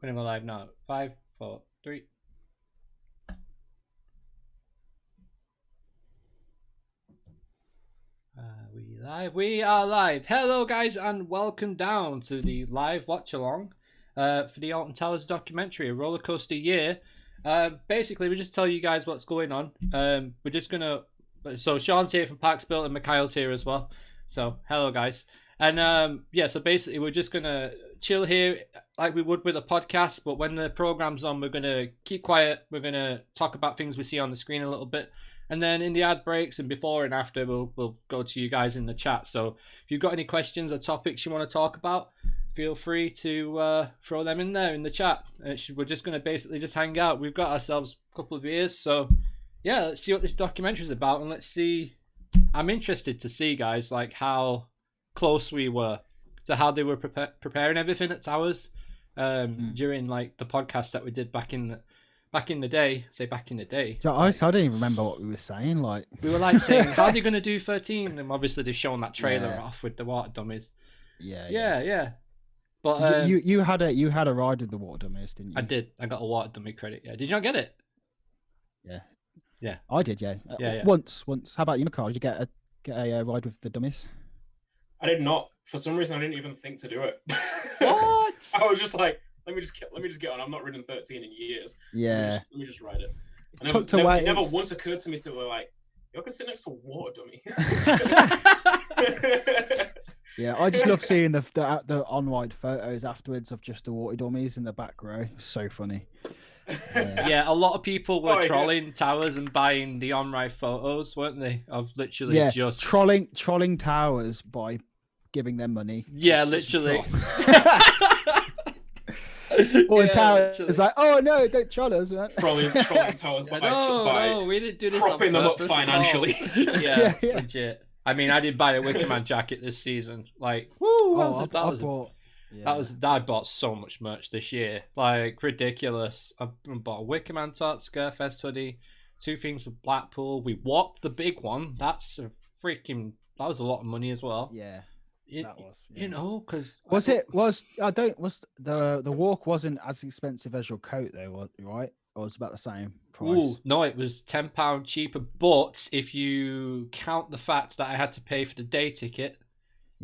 Putting it live now. 5, 4, 3. We live. We are live. Hello, guys, and welcome down to the live watch along for the Alton Towers documentary, a rollercoaster year. Basically, we just tell you guys what's going on. We're just gonna. So Sean's here from ParkSpill and Mikhail's here as well. So hello, guys. And yeah, so basically, we're just gonna chill here like we would with a podcast, but when the program's on, we're gonna keep quiet. We're gonna talk about things we see on the screen a little bit. And then in the ad breaks and before and after, we'll go to you guys in the chat. So if you've got any questions or topics you want to talk about, feel free to throw them in there in the chat. We're just going to basically just hang out. We've got ourselves a couple of beers. So yeah, let's see what this documentary is about. And let's see. I'm interested to see, guys, like how close we were to how they were preparing everything at Towers during like the podcast that we did back in the day. Yeah, I don't even remember what we were saying. Like we were like saying, how are they going to do 13? And obviously they've shown that trailer off with the water dummies. Yeah. But you had a ride with the water dummies, didn't you? I did. I got a water dummy credit. Yeah. Did you not get it? Yeah. I did. Yeah. Yeah. Once. How about you, Mikhail? Did you get a ride with the dummies? I did not. For some reason, I didn't even think to do it. What? I was just like, let me just get on. I'm not ridden 13 in years. Yeah. Let me just ride it. It never once occurred to me to like, you can sit next to water dummies. Yeah, I just love seeing the on-ride photos afterwards of just the water dummies in the back row. So funny. Yeah, a lot of people were trolling Towers and buying the on-ride photos, weren't they? Of literally just trolling Towers by giving them money. Yeah, literally. Or Towers is like, oh no, don't troll us, man. Trolling Towers by no, we didn't do this. Propping them up financially. Yeah, legit. I mean, I did buy a Wickerman jacket this season. Like, woo! I bought so much merch this year, like ridiculous. I bought a Wickerman top, Skirfest hoodie, 2 things with Blackpool. We walked the big one. That was a lot of money as well. Yeah. That was, you know, because the walk wasn't as expensive as your coat though, right? Or was about the same price? Ooh, no, it was £10 cheaper. But if you count the fact that I had to pay for the day ticket,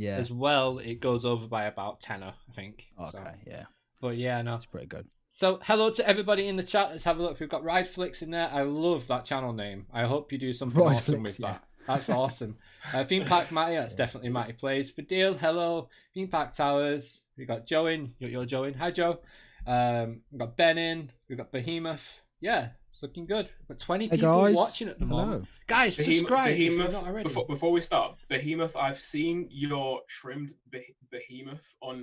as well, it goes over by about tenner, I think. Okay, yeah. But yeah, no, it's pretty good. So hello to everybody in the chat. Let's have a look. We've got Ride Flicks in there. I love that channel name. I hope you do something awesome with that. That's awesome. Theme Park Matty, that's definitely Matty Plays. For Deal, hello. Theme Park Towers. We've got Joe in. You're Joe in. Hi, Joe. We've got Ben in. We've got Behemoth. Yeah, it's looking good. We've got 20 people watching at the moment. Guys, subscribe if you're not already. Before we start, Behemoth, I've seen your trimmed Behemoth on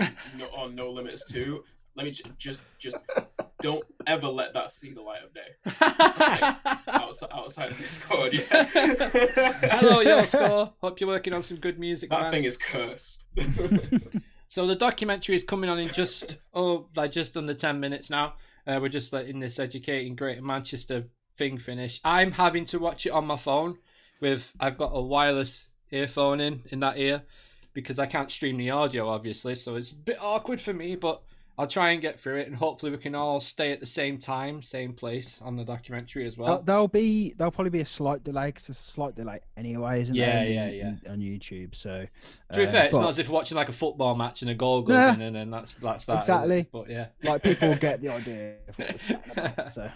No Limits 2. Let me just don't ever let that see the light of day. Outside of Discord, yeah. Hello, Yosko. Hope you're working on some good music. That thing is cursed. So the documentary is coming on in just under 10 minutes now. We're just letting this educating Greater Manchester thing finish. I'm having to watch it on my phone I've got a wireless earphone in that ear because I can't stream the audio, obviously. So it's a bit awkward for me, but I'll try and get through it, and hopefully we can all stay at the same time, same place on the documentary as well. There'll probably be a slight delay, because there's a slight delay anyway, isn't there? On YouTube. So to be fair, it's not as if we're watching like a football match and a goal goes in, and then that's that. Exactly. But yeah, like people will get the idea of what we're chatting about, so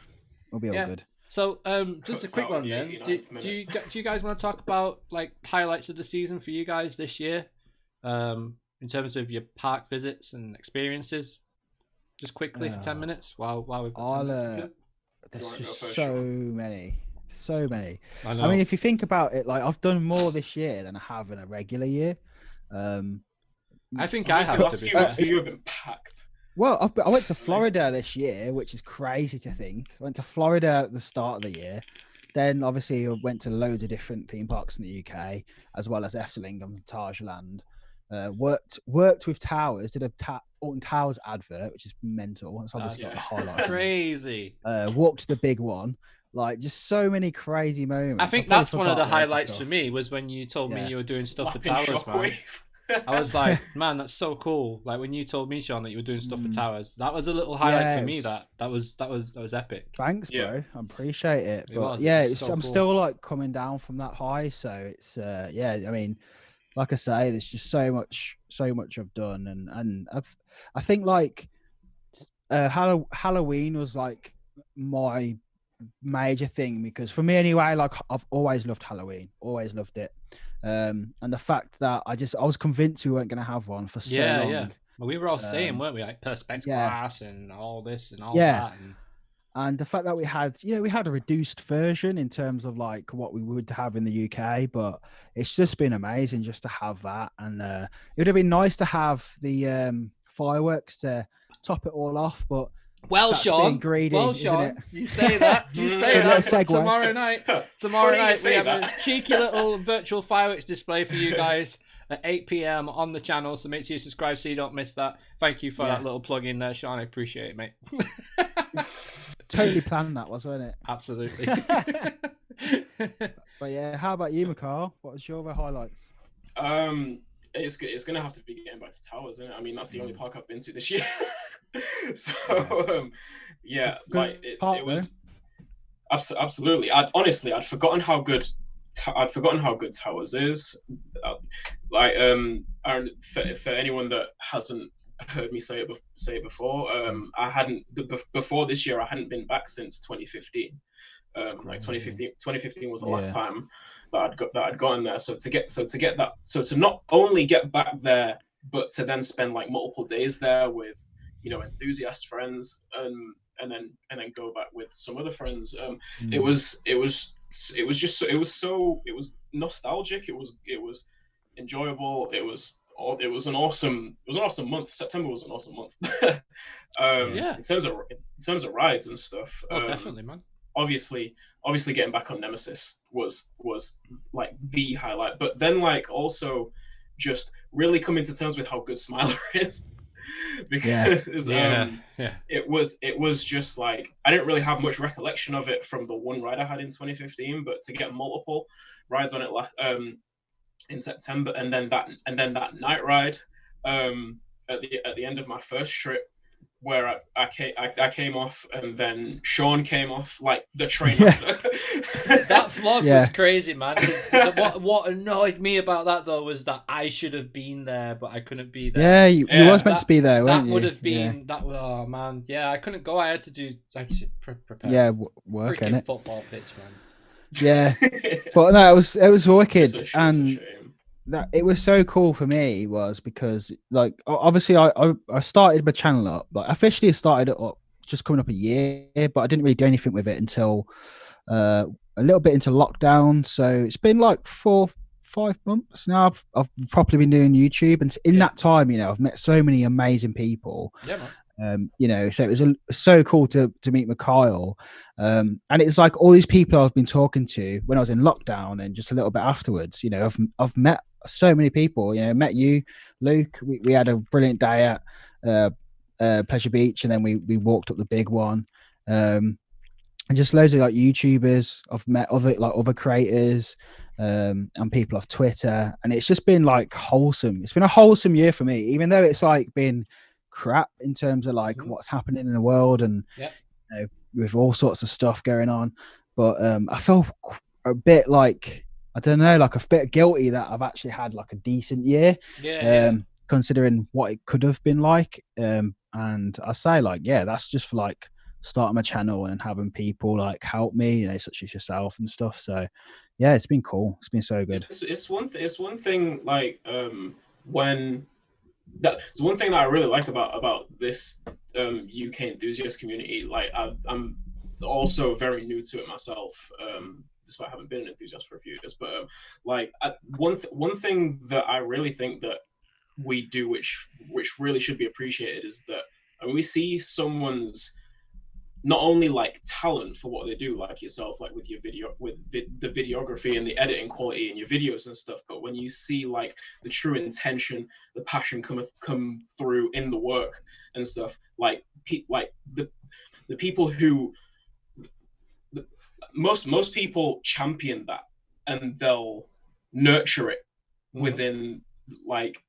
it'll be all good. So just a quick one then. Do you guys want to talk about like highlights of the season for you guys this year, in terms of your park visits and experiences? Just quickly for 10 minutes while we've got 10 minutes. There's just so many. I mean, if you think about it, like I've done more this year than I have in a regular year. I think I have. Last few months for you have been packed. Well, I went to Florida this year, which is crazy to think. I went to Florida at the start of the year. Then obviously I went to loads of different theme parks in the UK, as well as Efteling and Tajland. Worked with Towers, did a Alton Towers advert, which is mental. It's obviously like a highlight. Crazy. Walked the big one. Like, just so many crazy moments. I think that's one of the highlights for me, was when you told me you were doing stuff for Towers, man. I was like, man, that's so cool. Like when you told me, Sean, that you were doing stuff for Towers, that was a little highlight for me. That was epic. Thanks, bro. Yeah. I appreciate it. But It was so I'm cool. still like coming down from that high. So it's I mean, like I say, there's just so much I've done, and I think like Halloween was like my major thing, because for me anyway, like I've always loved Halloween, always loved it. And the fact that I was convinced we weren't going to have one for so long. Yeah. Well, we were all saying, weren't we, like Perspex glass and all this and all that. And the fact that we had a reduced version in terms of like what we would have in the UK, but it's just been amazing just to have that. And it would have been nice to have the fireworks to top it all off, but well, Sean, you say that. You say that. Tomorrow night, we have a cheeky little virtual fireworks display for you guys at 8 p.m. on the channel. So make sure you subscribe so you don't miss that. Thank you for that little plug in there, Sean. I appreciate it, mate. Totally planned that, wasn't it? Absolutely. But yeah, how about you, McCall? What was your other highlights? It's gonna have to be getting back to Towers, isn't it? I mean, that's the only park I've been to this year. So yeah, like it was absolutely. I'd forgotten how good Towers is. For anyone that hasn't heard me say it before, I hadn't before this year. I hadn't been back since 2015. Like 2015 was the last time that I'd gotten there. So to not only get back there, but to then spend like multiple days there with, enthusiast friends, and then go back with some other friends. It was nostalgic. It was enjoyable. It was an awesome month. September was an awesome month. In terms of rides and stuff. Oh, definitely, man. Obviously getting back on Nemesis was like the highlight, but then like also just really coming to terms with how good Smiler is, because it was just like, I didn't really have much recollection of it from the one ride I had in 2015, but to get multiple rides on it in September, and then that night ride at the end of my first trip, where I came off, and then Sean came off like the train. That vlog was crazy, man. What annoyed me about that though was that I should have been there, but I couldn't be there. You was meant to be there, weren't you? That would have been that. Oh man, I couldn't go. I had to do prepare. Yeah, work in it. Football pitch, man. Yeah, but no, it was wicked, and that it was so cool for me was because, like, obviously I started my channel up, like officially started it up just coming up a year, but I didn't really do anything with it until a little bit into lockdown. So it's been like 4-5 months now I've properly been doing YouTube, and in that time, I've met so many amazing people. So it was so cool to meet Mikhail, and it's like all these people I've been talking to when I was in lockdown and just a little bit afterwards. I've met so many people. Met you, Luke. We had a brilliant day at Pleasure Beach, and then we walked up the big one, and just loads of like YouTubers. I've met other creators, and people off Twitter, and it's just been like wholesome. It's been a wholesome year for me, even though it's like been crap in terms of like what's happening in the world, and with all sorts of stuff going on. But I feel a bit like, I don't know, like a bit guilty that I've actually had like a decent year, considering what it could have been like. And I say like, that's just for like starting my channel and having people like help me, such as yourself and stuff. So it's been cool. It's been so good. It's one thing like that's one thing that I really like about this UK enthusiast community. Like I'm also very new to it myself, despite having been an enthusiast for a few years. But one thing that I really think that we do, which really should be appreciated, is that we see someone's not only like talent for what they do, like yourself, like with your video, with the videography and the editing quality in your videos and stuff, but when you see like the true intention, the passion come through in the work and stuff, like the people who most people champion that, and they'll nurture it within like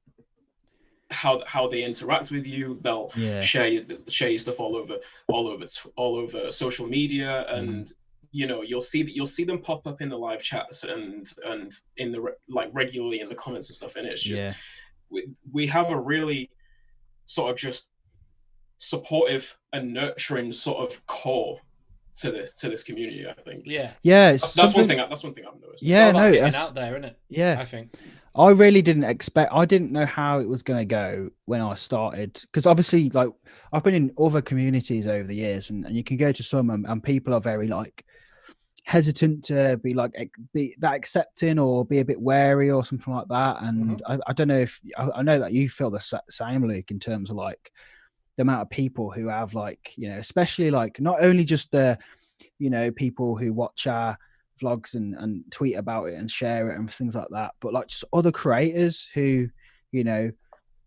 how they interact with you. They'll share your stuff all over social media, and you'll see them pop up in the live chats and in the like regularly in the comments and stuff. And it's just we have a really sort of just supportive and nurturing sort of core to this community, I think. That's one thing I've noticed. It's all about getting out there, isn't it? I think I really didn't expect. I didn't know how it was going to go when I started, because obviously, like, I've been in other communities over the years, and you can go to some and people are very like hesitant to be that accepting or be a bit wary or something like that. And I don't know if I know that you feel the same, Luke, in terms of like the amount of people who have like, especially like not only just the people who watch our vlogs and tweet about it and share it and things like that, but like just other creators who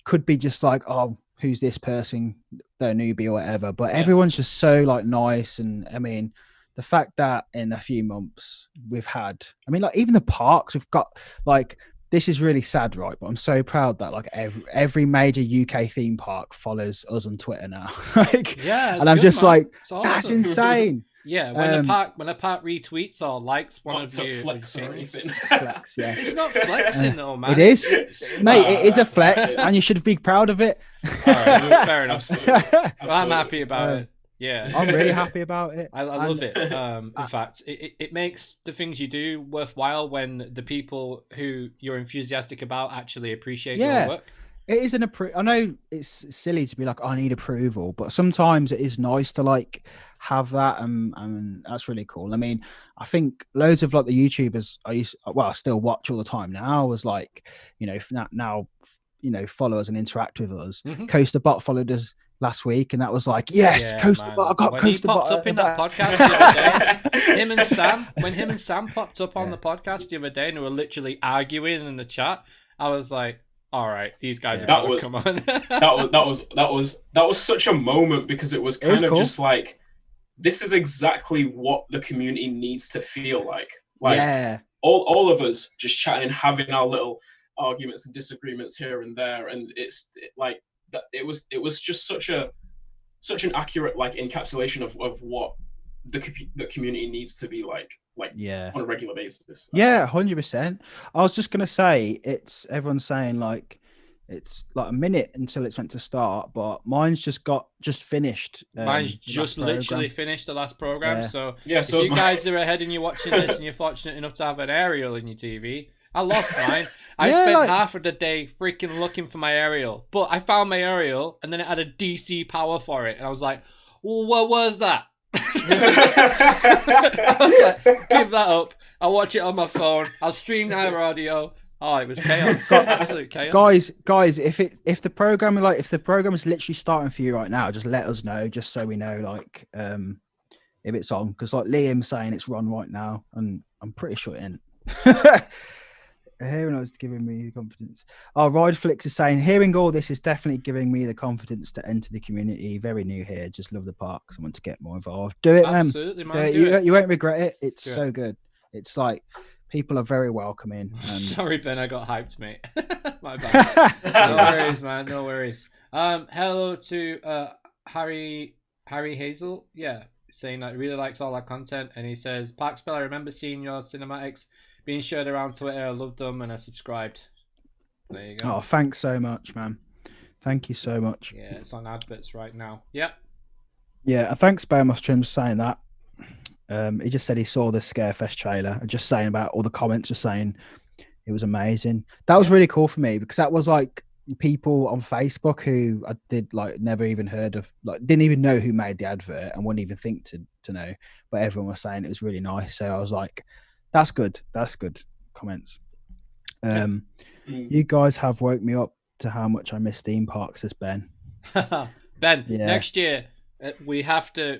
could be just like, oh, who's this person, they're a newbie or whatever, but everyone's just so like nice. And I mean, the fact that in a few months we've had, I mean, like even the parks, we've got like, this is really sad, right? But I'm so proud that like every major UK theme park follows us on Twitter now. And I'm just like, that's insane. When a park retweets or likes one of your flex or anything. Flex, it's not flexing though, man. It is, mate. It is a flex, and you should be proud of it. Fair enough. I'm happy about it. Yeah, I'm really happy about it. I love it. In fact, it makes the things you do worthwhile when the people who you're enthusiastic about actually appreciate your work. It is I know it's silly to be like, I need approval, but sometimes it is nice to like have that, and that's really cool. I mean, I think loads of like the YouTubers I still watch all the time now was like, now follow us and interact with us. Coaster Bot followed us last week, and that was like, Coaster Bot. I got Coaster Bot. He popped up in that podcast the other day. Him and Sam popped up on the podcast the other day, and they were literally arguing in the chat. I was like, all right, these guys are come on. that was such a moment, because it was kind of cool. Just like, this is exactly what the community needs to feel like. All of us just chatting, having our little arguments and disagreements here and there, and it was just such an accurate like encapsulation of what the community needs to be like on a regular basis. 100%. I was just gonna say, everyone's saying like it's like a minute until it's meant to start, but mine's just finished. Mine's just literally finished the last program. So if you guys are ahead and you're watching this and you're fortunate enough to have an aerial in your TV, I lost mine. I spent half of the day freaking looking for my aerial, but I found my aerial, and then it had a DC power for it, and I was like, well, what was that? I was like, give that up. I'll watch it on my phone. I'll stream audio. Oh, it was chaos. Absolute chaos. Guys, if the program is literally starting for you right now, just let us know, just so we know like if it's on, because like Liam's saying it's run right now, and I'm pretty sure it ain't. Hearing it's giving me the confidence. Rideflix is saying, hearing all this is definitely giving me the confidence to enter the community. Very new here, just love the parks. I want to get more involved. Do it, man. Absolutely, man. You won't regret it. It's so good. It's like people are very welcoming. And... Sorry, Ben, I got hyped, mate. My bad. No worries, man. No worries. Hello to Harry Hazel. Yeah, saying that he really likes all our content, and he says, ParkSpill, I remember seeing your cinematics being shared around Twitter. I loved them and I subscribed. There you go. Oh, thanks so much, man. Thank you so much. Yeah, it's on adverts right now. Yep. Yeah, and thanks, Bearmoss Trim, for saying that. He just said he saw the Scarefest trailer, and just saying about all the comments were saying it was amazing. That was really cool for me, because that was like people on Facebook who I did like never even heard of, like didn't even know who made the advert and wouldn't even think to know, but everyone was saying it was really nice. So I was like, that's good comments. You guys have woke me up to how much I miss theme parks, says Ben. Ben, next year we have to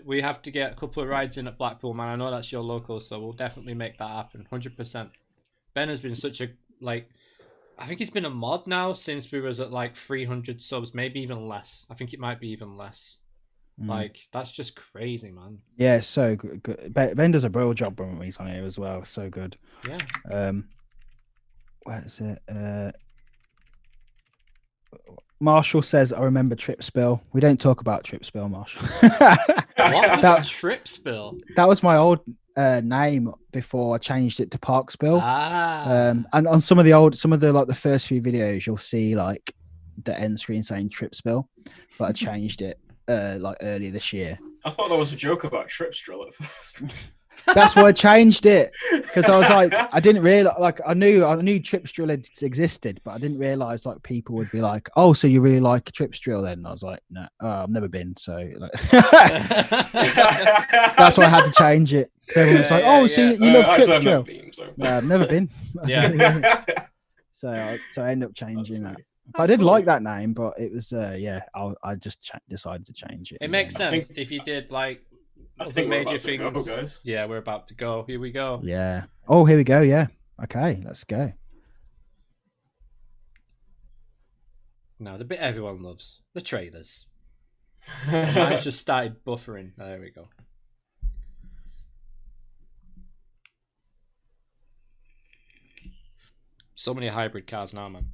get a couple of rides in at Blackpool, man. I know that's your local, so we'll definitely make that happen 100%. Ben has been such a I think he's been a mod now since we was at like 300 subs, maybe even less. I think it might be even less. Like, that's just crazy, man. Yeah, so good. Ben does a real job when he's on here as well. So good. Yeah. Where is it? Marshall says, I remember Trip Spill. We don't talk about Trip Spill, Marshall. What was Trip Spill? That was my old name before I changed it to ParkSpill. Ah. And on some of the first few videos, you'll see like the end screen saying Trip Spill, but I changed it like earlier this year. I thought that was a joke about Tripstrill at first. That's why I changed it, because I was like, I didn't realize, like, I knew Tripstrill existed, but I didn't realize like people would be like, oh, so you really like Tripstrill then? And I was like, no, I've never been, so like, that's why I had to change it. Everyone was like, oh, so you love Tripstrill? No, I've never been. Yeah. So I ended up changing that. I did like that name, but it was I just decided to change it. It makes sense if you did like. I think we're about things. to go, guys. Yeah, we're about to go. Here we go. Yeah. Oh, here we go. Yeah. Okay, let's go. Now, the bit everyone loves, the trailers. Mine's just started buffering. There we go. So many hybrid cars now, man.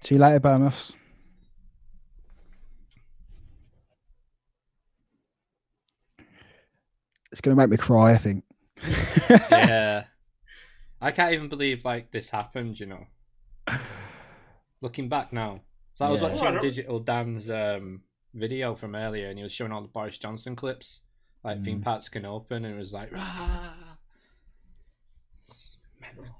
See you later, Bournemouth. It's going to make me cry, I think. Yeah. I can't even believe like this happened, you know. Looking back now. So I was watching Digital Dan's video from earlier, and he was showing all the Boris Johnson clips. Like theme parks can open, and it was like, rah! It's mental.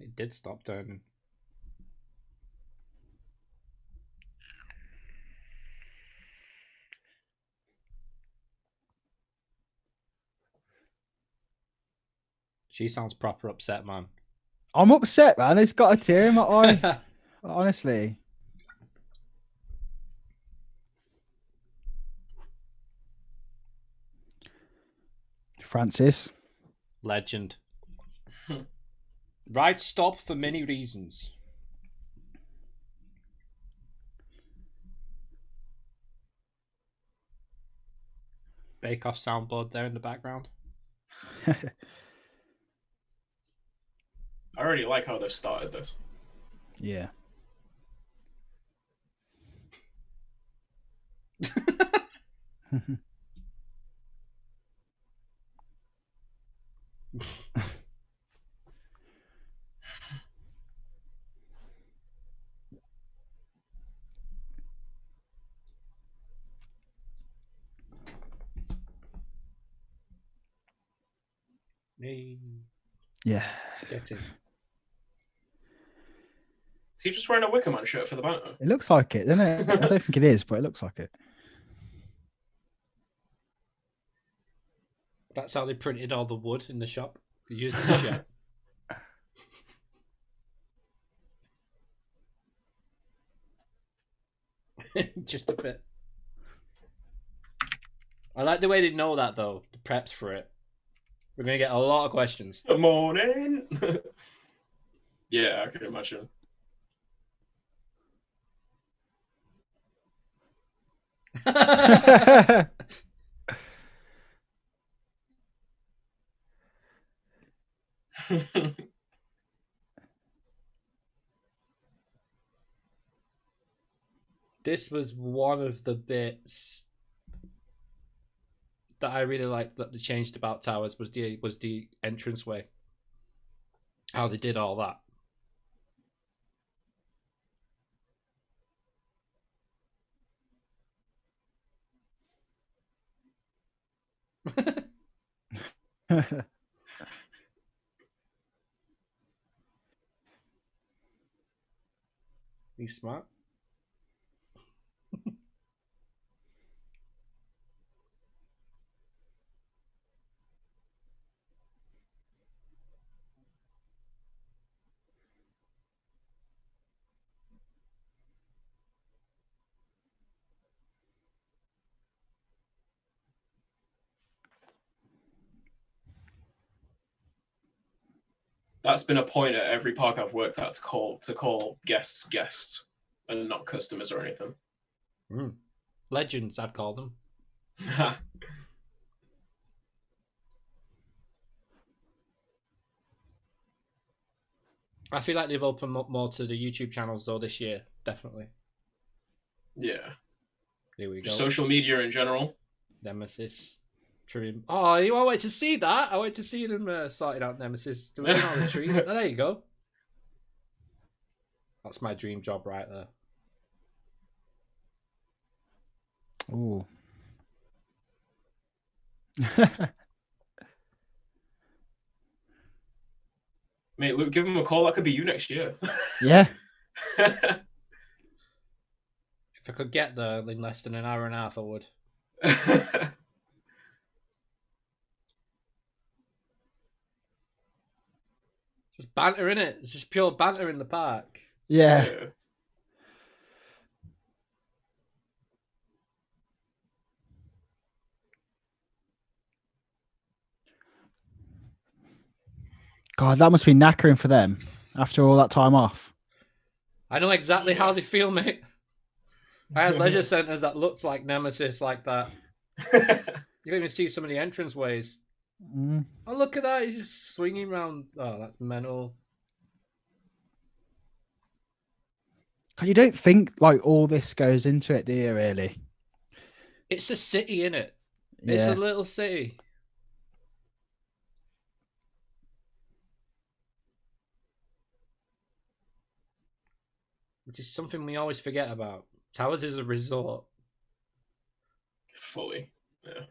It did stop turning. She sounds proper upset, man. I'm upset, man. It's got a tear in my eye. Honestly. Francis. Legend. Ride stop for many reasons. Bake Off soundboard there in the background. I already like how they've started this. Yeah. Hey. Yeah. Get in. Is he just wearing a Wickerman shirt for the banter? It looks like it, doesn't it? I don't think it is, but it looks like it. That's how they printed all the wood in the shop. They used the shop. Just a bit. I like the way they know that though. The preps for it. We're gonna get a lot of questions. Good morning. Yeah, I can imagine. This was one of the bits that I really liked that they changed about Towers was the entranceway. How they did all that. He's smart. That's been a point at every park I've worked at to call guests and not customers or anything. Legends, I'd call them. I feel like they've opened up more to the YouTube channels though this year, definitely. Yeah. Here we go. Social media in general. Nemesis. Trim. Oh, I wait to see that. I wait to see them sorting out Nemesis, doing all the trees. Oh, there you go. That's my dream job right there. Ooh. Mate, Luke, give him a call. That could be you next year. Yeah. If I could get there in less than an hour and a half, I would. Just banter in it. It's just pure banter in the park. Yeah. God, that must be knackering for them after all that time off. I know exactly how they feel, mate. I had leisure centres that looked like Nemesis like that. You don't even see some of the entrance ways. Mm. Oh, look at that. He's just swinging around. Oh, that's mental. God, you don't think like all this goes into it, do you, really? It's a city, innit? Yeah. It's a little city. Which is something we always forget about. Towers is a resort. Fully. Yeah.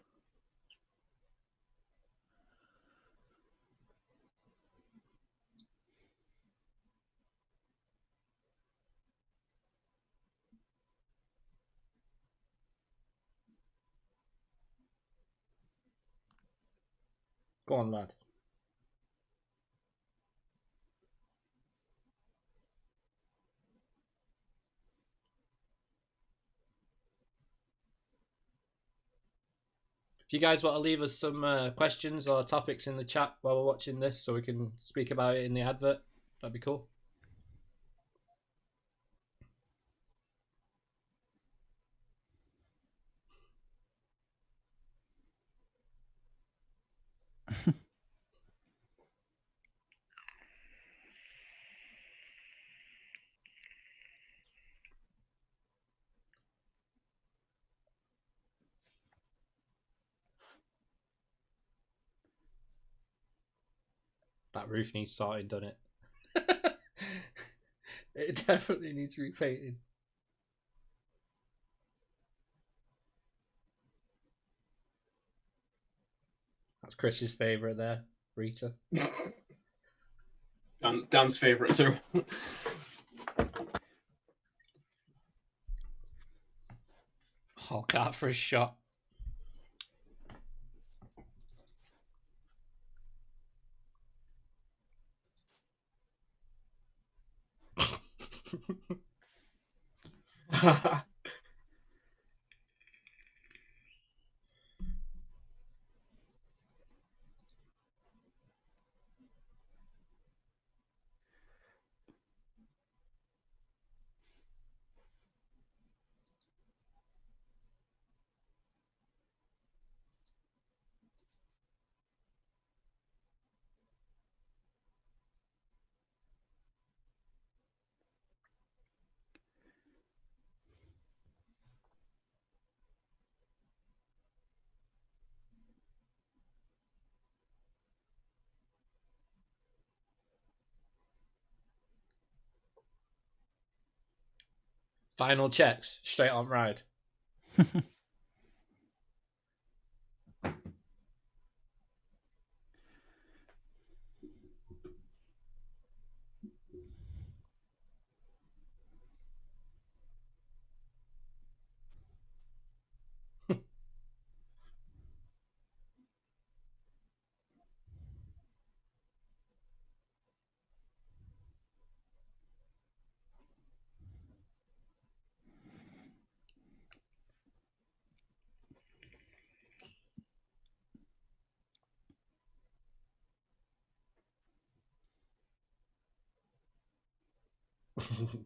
Go on, lad. If you guys want to leave us some questions or topics in the chat while we're watching this so we can speak about it in the advert, that'd be cool. That roof needs sorting, doesn't it? It definitely needs repainting. That's Chris's favourite there, Rita. Dan's favourite too. Hulk out for a shot. Final checks, straight on ride.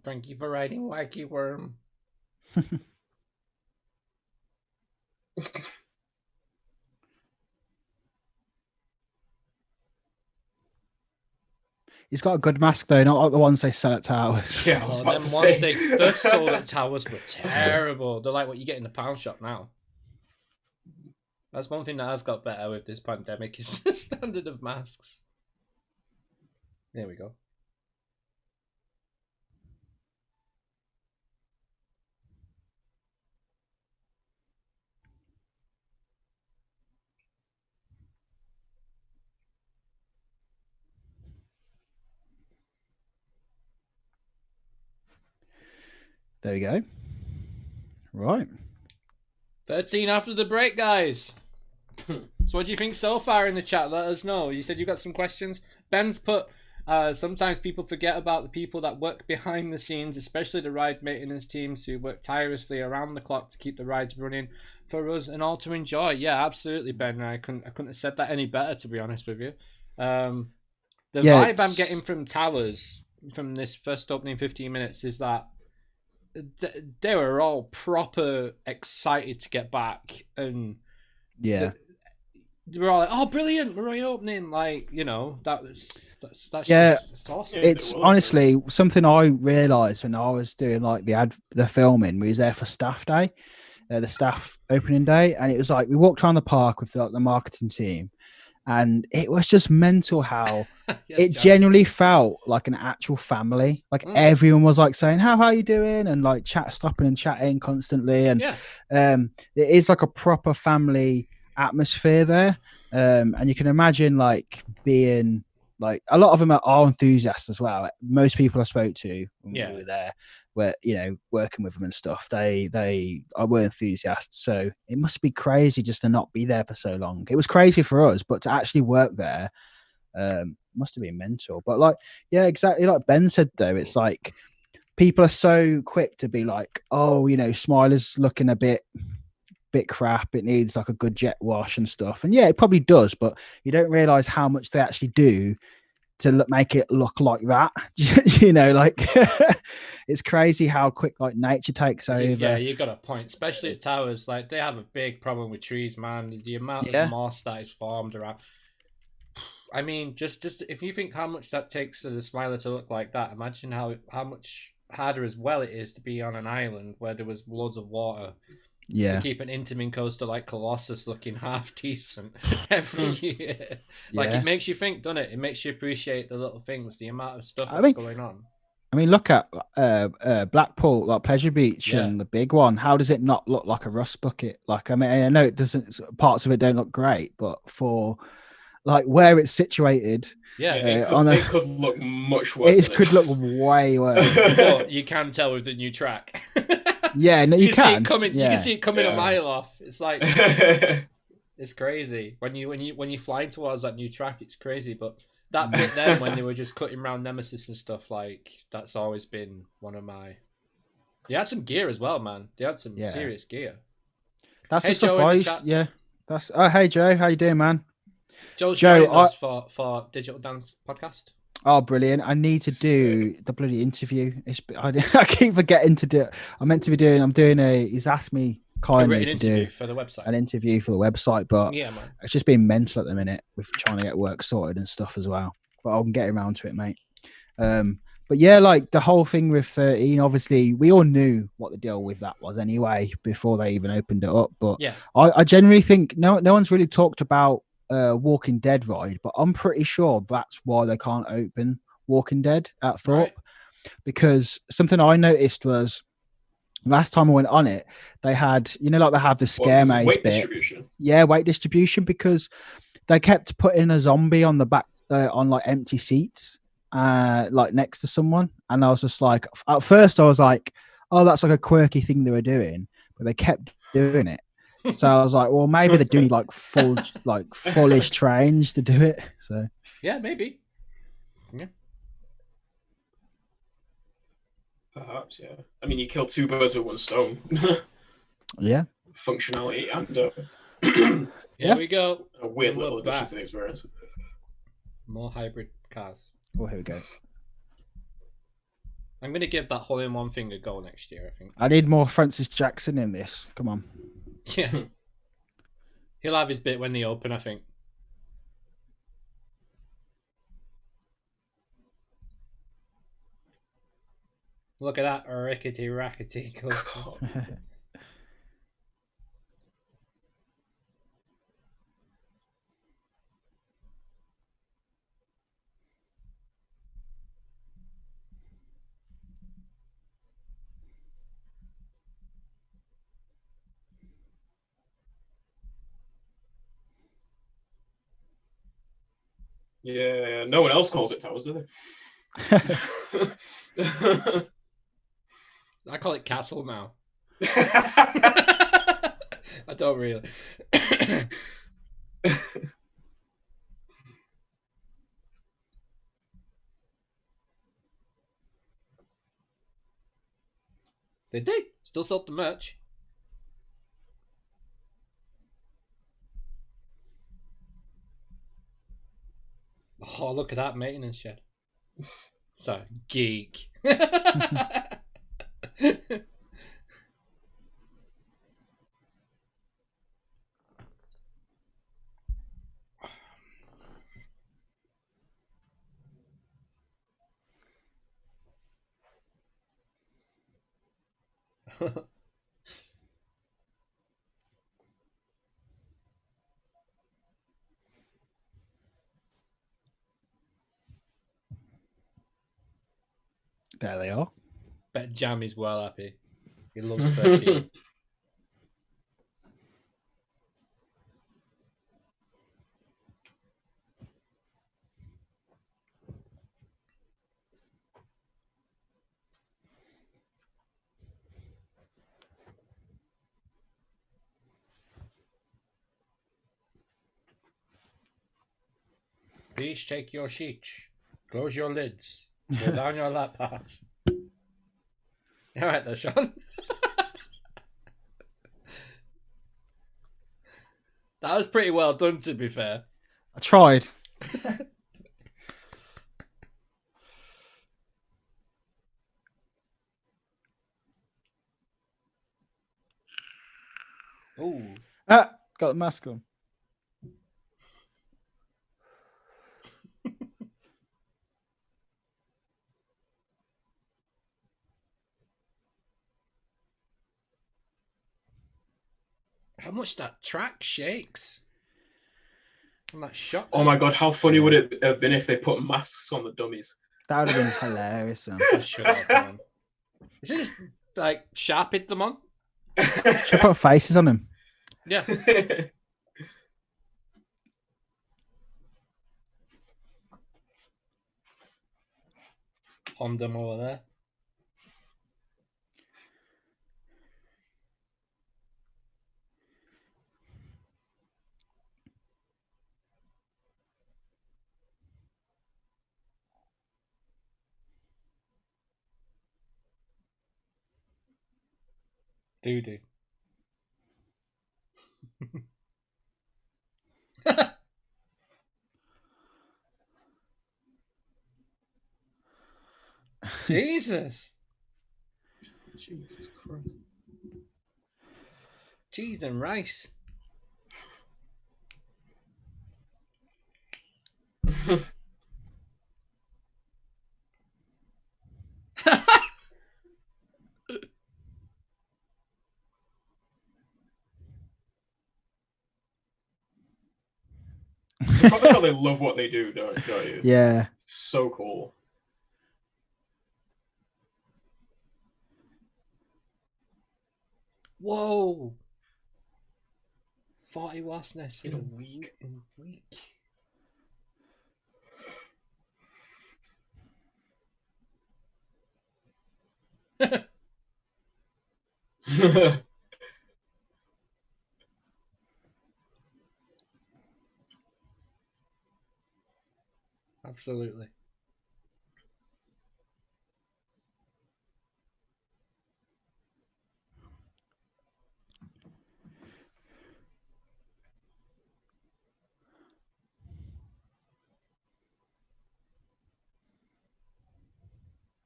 Thank you for riding Wacky Worm. He's got a good mask though, not like the ones they sell at Towers. Yeah, I was Oh, about them to ones say. they first sold at Towers were terrible. They're like what you get in the pound shop now. That's one thing that has got better with this pandemic is the standard of masks. There we go. There we go. Right. 13 after the break, guys. So what do you think so far in the chat? Let us know. You said you got some questions. Ben's put, sometimes people forget about the people that work behind the scenes, especially the ride maintenance teams who work tirelessly around the clock to keep the rides running for us and all to enjoy. Yeah, absolutely, Ben. I couldn't have said that any better, to be honest with you. The vibe I'm getting from Towers from this first opening 15 minutes is that they were all proper excited to get back, and yeah, they were all like, "Oh, brilliant! We're reopening!" Like, you know, that's yeah. that's awesome. It's honestly something I realised when I was doing like the filming. We was there for staff day, the staff opening day, and it was like we walked around the park with the marketing team, and it was just mental how it genuinely felt like an actual family. Like everyone was like saying, how are you doing? And like stopping and chatting constantly. And it is like a proper family atmosphere there. And you can imagine like being like a lot of them are enthusiasts as well. Most people I spoke to when we were there were, you know, working with them and stuff. They were enthusiasts. So it must be crazy just to not be there for so long. It was crazy for us, but to actually work there must have been mental. But like, yeah, exactly like Ben said though, it's like people are so quick to be like, oh, you know, Smiler's looking a bit crap, it needs like a good jet wash and stuff. And yeah, it probably does, but you don't realize how much they actually do to make it look like that. You know, like it's crazy how quick like nature takes over. Yeah, you got a point, especially at Towers. Like, they have a big problem with trees, man. The amount of moss that is formed around. I mean, just if you think how much that takes for the Smiler to look like that, imagine how much harder as well it is to be on an island where there was loads of water. To keep an Intamin coaster like Colossus looking half decent every year. Like, it makes you think, doesn't it? It makes you appreciate the little things, the amount of stuff that's going on. I mean, look at Blackpool, like Pleasure Beach and the big one. How does it not look like a rust bucket? Like, I mean, I know it doesn't, parts of it don't look great, but for like where it's situated, it could look much worse. It could look way worse. But you can tell with the new track. Yeah, no, you can see it coming. You can see it coming a mile off. It's like it's crazy when you fly towards that new track. It's crazy, but that bit then when they were just cutting around Nemesis and stuff, like, that's always been one of my. They had some gear as well, man. They had some serious gear. That's the stuff That's hey Joe, how you doing, man? Joe, joining us for Digital Dance Podcast. Oh, brilliant. I need to do the bloody interview. I keep forgetting to do it. He's asked me kindly to do for the website. An interview for the website, but it's just been mental at the minute with trying to get work sorted and stuff as well. But I'm getting around to it, mate. But yeah, like the whole thing with 13, obviously we all knew what the deal with that was anyway before they even opened it up. But I generally think no one's really talked about Walking Dead ride, but I'm pretty sure that's why they can't open Walking Dead at Thorpe, because something I noticed was last time I went on it, they had, you know, like they have the scare maze weight bit. Distribution. Yeah, weight distribution, because they kept putting a zombie on the back on like empty seats, like next to someone, and I was just like, at first I was like, oh, that's like a quirky thing they were doing, but they kept doing it. So I was like, well, maybe they're doing like fullish trains to do it. So yeah, maybe. Yeah. Perhaps, yeah. I mean, you kill two birds with one stone. Yeah. Functionality and here we go. A weird little addition to the experience. More hybrid cars. Oh, here we go. I'm gonna give that hole-in-one thing a go next year, I think. I need more Francis Jackson in this. Come on. Yeah. He'll have his bit when they open, I think. Look at that rickety rackety coaster. Yeah, no one else calls it towers, do they? I call it castle now. I don't really. They do. Still sold the merch. Oh, look at that maintenance shed. Sorry, geek. There they are. Bet Jam is well happy. He loves 13. Please take your seats. Close your lids. Go down your lap path. All right, there, Sean. That was pretty well done, to be fair. I tried. Ooh. Got the mask on. How much that track shakes. And that shot. Oh my god, how funny would it have been if they put masks on the dummies? That would have been hilarious. I should have done. You should just like sharpie them on. Should put faces on them. Yeah. On them over there. Doo-doo. Jesus. Jesus Christ. Cheese and rice. You probably know they love what they do, don't you? Yeah. So cool. Whoa. 40 wasp nests In a week. In a week. Absolutely.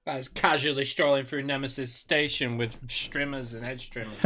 That's casually strolling through Nemesis Station with strimmers and edge trimmers.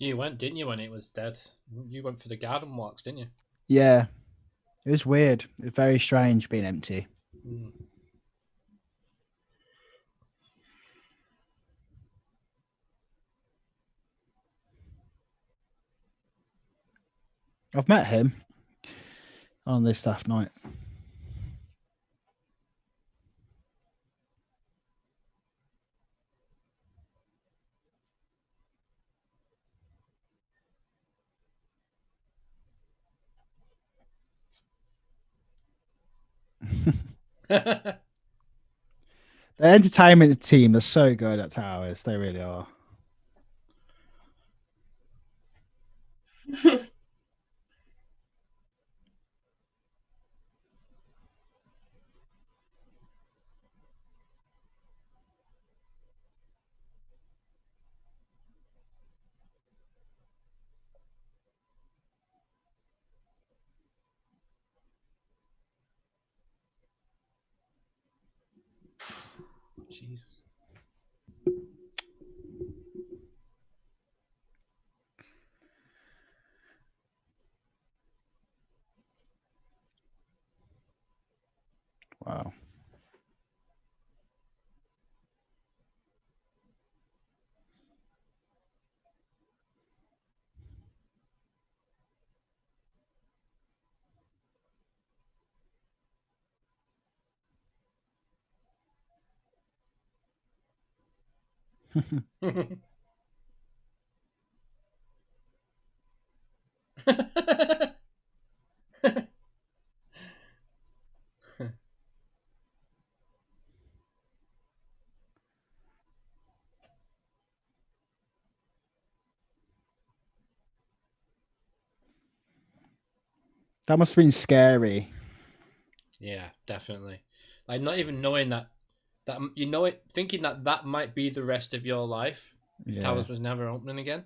You went, didn't you, when it was dead? You went for the garden walks, didn't you? Yeah, it was weird. It was very strange being empty. Mm. I've met him on this staff night. The entertainment team, they're so good at Towers. They really are. Jeez. Wow. That must have been scary. Yeah, definitely. Like not even knowing that you know it, thinking that that might be the rest of your life if Yeah. Towers was never opening again.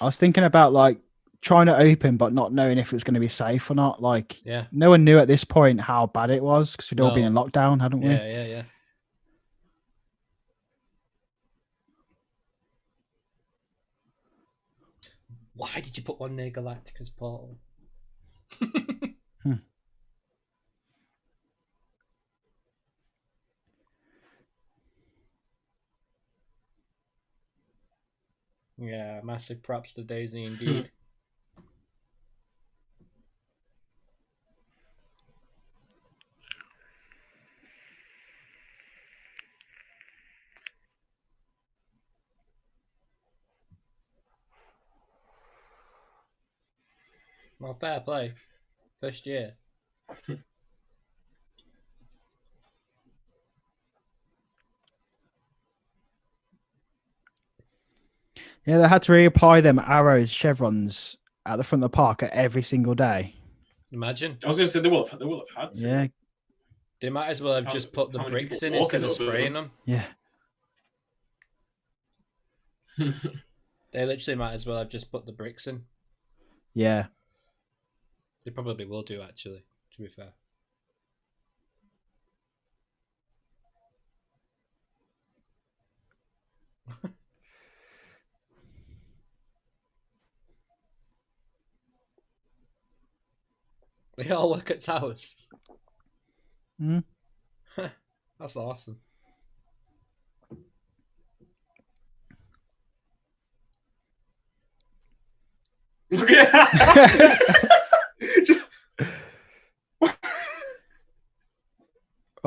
I was thinking about like trying to open, but not knowing if it was going to be safe or not. Like, Yeah. no one knew at this point how bad it was because we'd all been No. in lockdown, hadn't we? Yeah. Why did you put one near Galactica's portal? Yeah, massive props to Daisy indeed. Well, fair play. First year. Yeah, they had to reapply them arrows, chevrons at the front of the park at every single day. Imagine. I was going to say they will have had to. Yeah, They might as well have How- just put the how many bricks people in walking instead of over spraying them. yeah. They literally might as well have just put the bricks in. Yeah. They probably will do, actually, to be fair. They all work at Towers. Mm. That's awesome. Look at Just-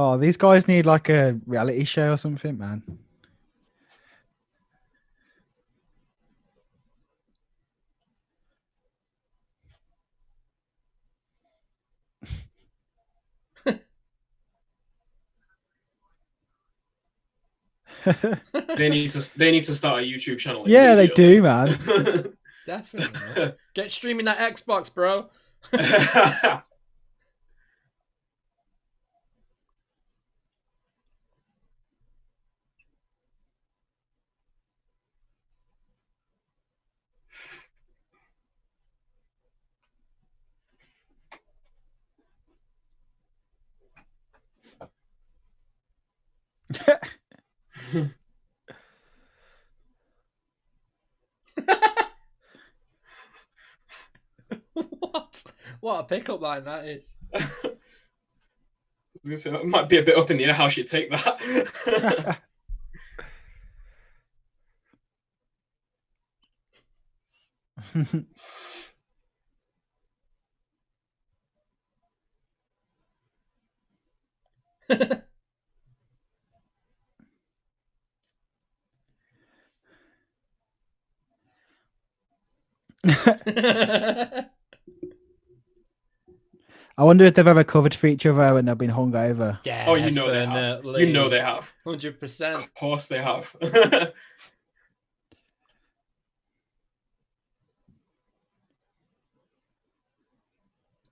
Oh, these guys need like a reality show or something, man. they need to start a YouTube channel. Yeah, they do, man. Definitely. Man. Get streaming that Xbox, bro. What a pickup line that is. So it might be a bit up in the air how she'd take that. I wonder if they've ever covered for each other when they've been hungover. Oh, you know they have. You know they have. 100%. Of course they have.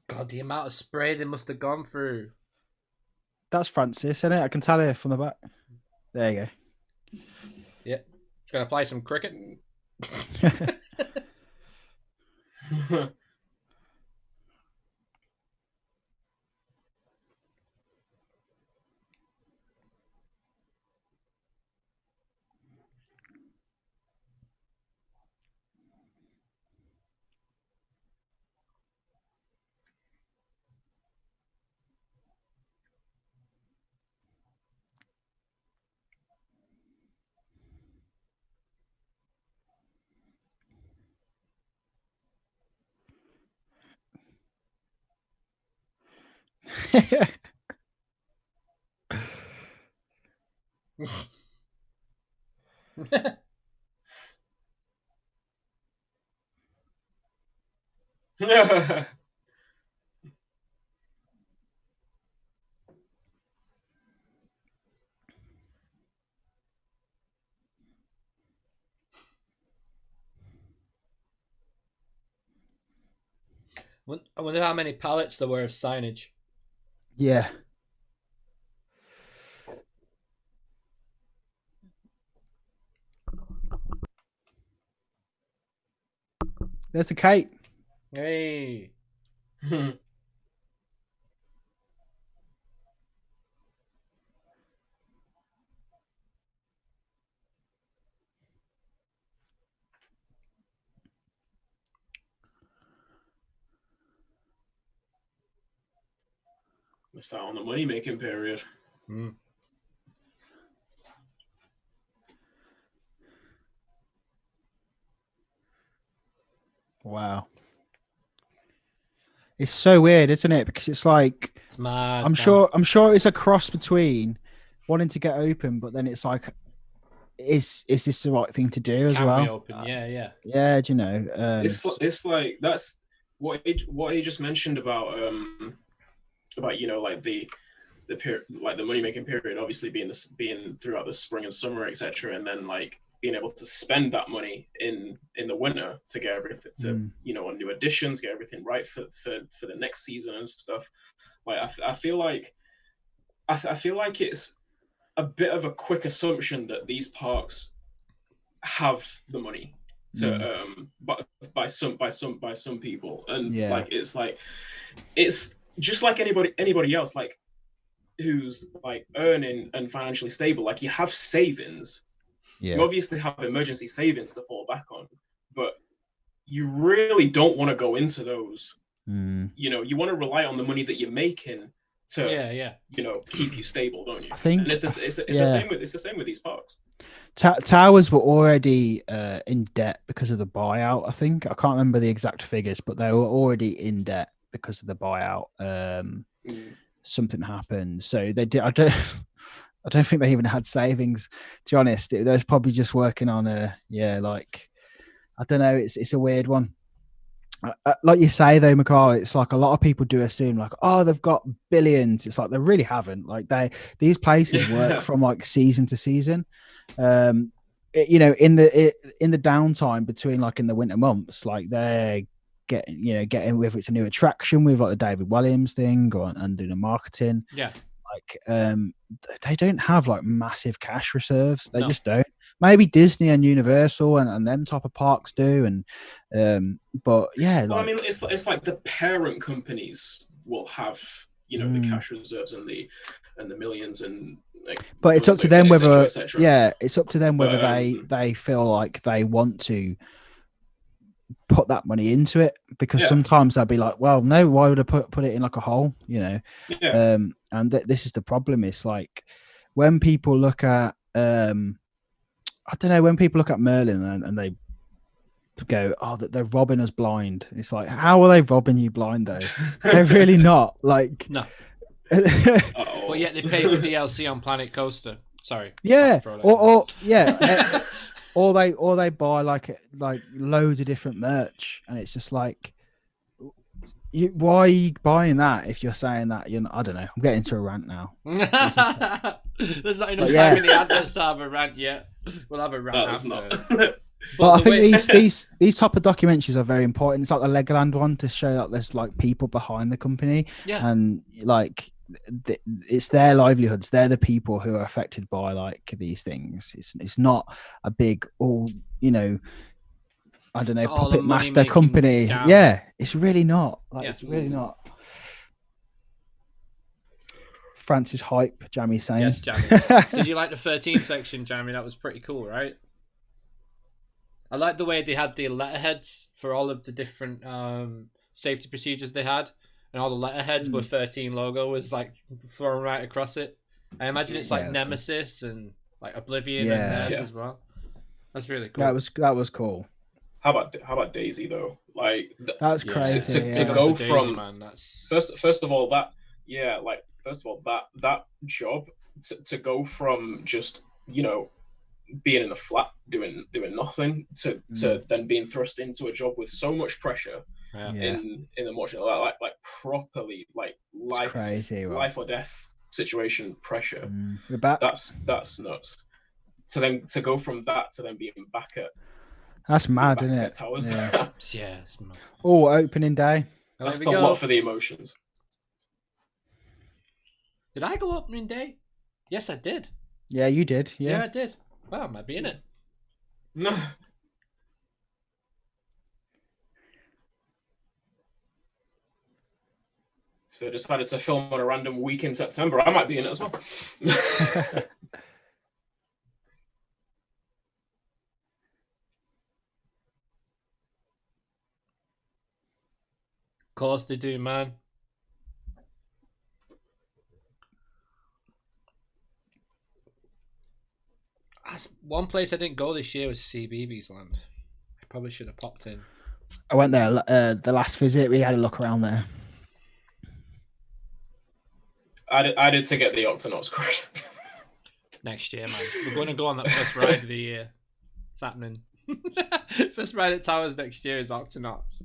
God, the amount of spray they must have gone through. That's Francis, isn't it? I can tell you from the back. There you go. Yeah. Gonna play some cricket. I wonder how many pallets there were of signage. Yeah. There's a Kate. Hey. Missed out on the money making period. Wow. It's so weird, isn't it? Because it's like It's mad, I'm sure it's a cross between wanting to get open, but then it's like, is this the right thing to do as well? Be open. Yeah. Yeah, do you know? It's like that's what he just mentioned about you know, like the period, like the money making period, obviously being throughout the spring and summer, etc., and then like being able to spend that money in the winter to get everything to you know, on new additions, get everything right for the next season and stuff. Like I feel like it's a bit of a quick assumption that these parks have the money to but by some people, and like it's just like anybody else, like who's like earning and financially stable. Like you have savings. You obviously have emergency savings to fall back on, but you really don't want to go into those. You know, you want to rely on the money that you're making to you know, keep you stable, don't you? I think, and it's the same with these parks. Towers were already in debt because of the buyout. I think, I can't remember the exact figures, but they were already in debt because of the buyout. Something happened, so they did. I don't think they even had savings, to be honest. They was probably just working on like, I don't know. It's a weird one. Like you say though, McCall, it's like a lot of people do assume like, oh, they've got billions. It's like they really haven't. Like these places work from like season to season. You know, in the downtime between, like in the winter months, like they're getting whether it's a new attraction with like the David Williams thing and doing the marketing. Yeah. Like they don't have like massive cash reserves. They just don't. Maybe Disney and Universal and them type of parks do, and but yeah. Well, I mean, it's like the parent companies will have, you know, the cash reserves and the millions, and like, but it's up to them whether et cetera. it's up to them whether they feel like they want to put that money into it, because Yeah. sometimes they'll be like, well, no, why would I put it in like a hole, you know? Yeah. And this is the problem. It's like when people look at I don't know, when people look at Merlin and they go, oh, that they're robbing us blind. It's like, how are they robbing you blind though? They're really not. Like, No. Uh-oh. But yet they pay for DLC on Planet Coaster. Sorry. yeah, Throw that or in. yeah, or they buy like loads of different merch, and it's just like, why are you buying that if you're saying that you're not? I don't know. I'm getting into a rant now. There's not enough yeah. time in the adverts to have a rant yet. We'll have a rant That is after. not. But I the think way- these type of documentaries are very important. It's like the Legoland one, to show that there's like people behind the company, Yeah. and like it's their livelihoods. They're the people who are affected by like these things. It's not a big you know, I don't know, All the puppet master money-making company. scam. Yeah, it's really not. Like, Yeah. it's really not. Francis hype, Jamie saying. Yes, Jamie. Did you like the 13 section, Jamie? That was pretty cool, right? I like the way they had the letterheads for all of the different safety procedures they had, and all the letterheads with 13 logo was like thrown right across it. I imagine it's like Yeah, Nemesis and like Oblivion and Yeah. theirs Yeah. as well. That's really cool. That was cool. How about Daisy though? Like That's Yeah. crazy. To yeah. go Daisy, from- man, that's first of all that job to go from just, you know, being in a flat doing nothing to then being thrust into a job with so much pressure yeah. in the motion, like properly, like life crazy, right? life or death situation pressure. We're back. That's nuts. To go from that to then being back at That's mad, back isn't at it? Towers. Yeah. Yeah, it's mad. Oh, opening day. There That's we a go. lot for the emotions. Did I go opening day? Yes, I did. Yeah, you did. Yeah, Yeah. I did. Wow, I might be in it. No. If they decided to film on a random week in September, I might be in it as well. Of course they do, man. That's one place I didn't go this year was CBeebies Land. I probably should have popped in. I went there the last visit. We had a look around there. I did to get the Octonauts crash. Next year, man. We're going to go on that first ride of the year. It's happening. First ride at Towers next year is Octonauts.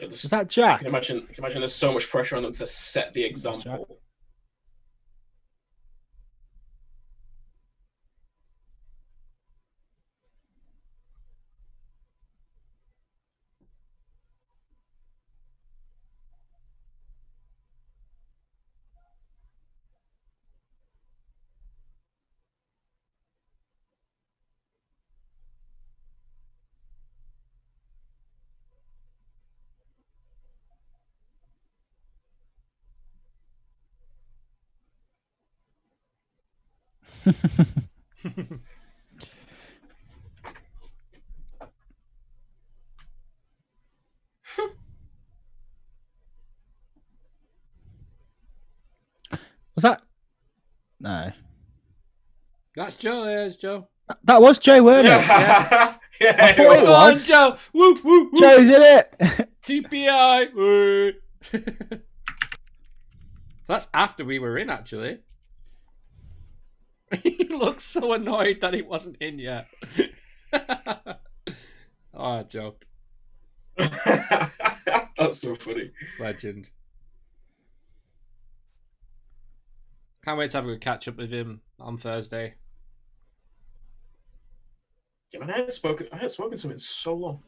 Is that Jack? Can you imagine there's so much pressure on them to set the example. Was that? No. That's Joe. There's Joe. That was Joe, weren't it? Yeah. I thought it Come on, was. Joe. Woo, woo, woo. Joe's in it. TPI. Woo. So that's after we were in, actually. He looks so annoyed that he wasn't in yet. Oh, Joe. That's so funny. Legend. Can't wait to have a good catch up with him on Thursday. Yeah, man, I hadn't spoken to him in so long.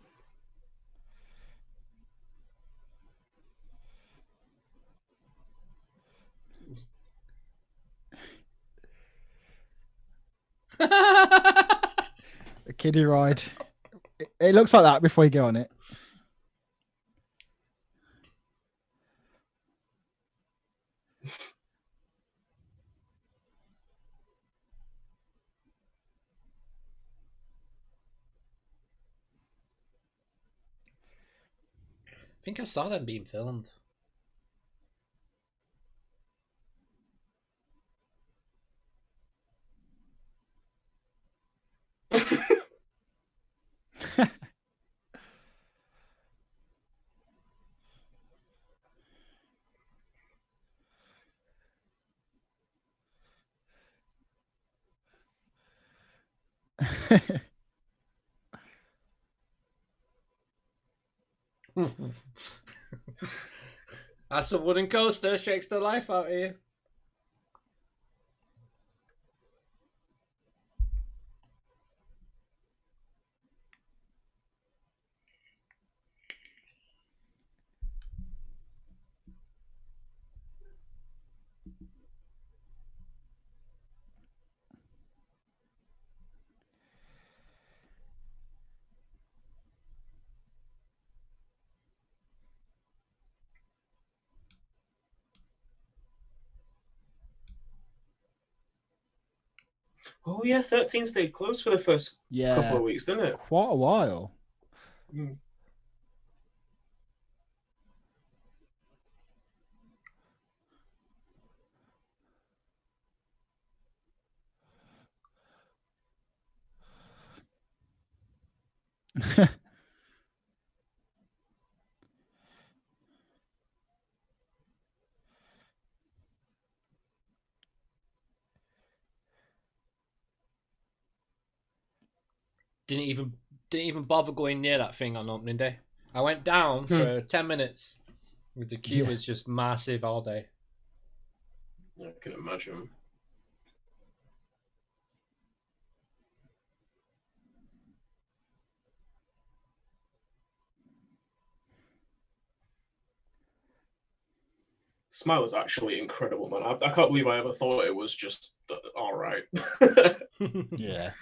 A kiddie ride. It looks like that before you go on it. I think I saw them being filmed. That's the wooden coaster, shakes the life out of you. Oh yeah, 13 stayed closed for the first couple of weeks, didn't it? Quite a while. Mm. Didn't even bother going near that thing on opening day. I went down for 10 minutes. The queue was just massive all day. I can imagine. Smile is actually incredible, man. I can't believe I ever thought it was just all right. Yeah.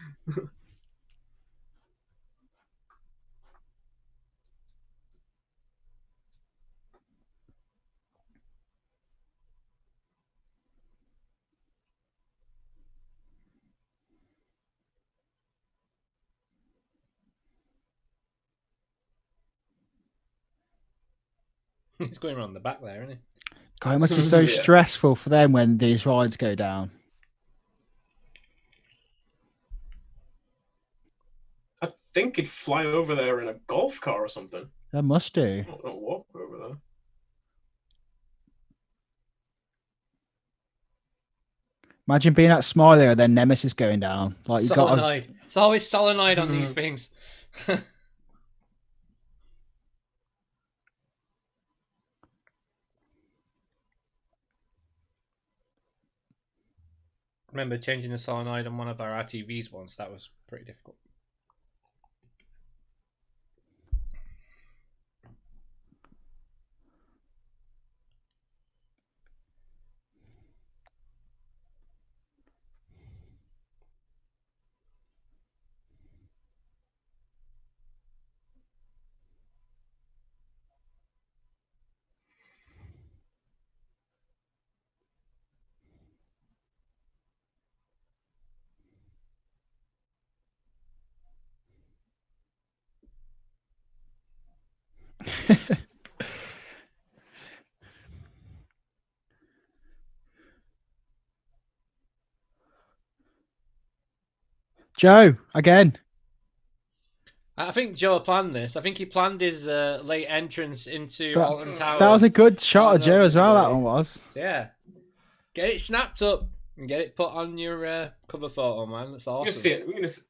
He's going around the back there, isn't he? God, it must be so Yeah. stressful for them when these rides go down. I think he'd fly over there in a golf car or something. They must do. Not walk over there. Imagine being at Smiley and then Nemesis going down. Like you got. Solenoid. It's always solenoid on these things. Remember changing the solenoid on one of our RTVs once. That was pretty difficult. Joe, again. I think Joe planned this. I think he planned his late entrance into Alton Towers. That was a good shot of Joe as well, that one was. Yeah. Get it snapped up and get it put on your cover photo, man. That's awesome.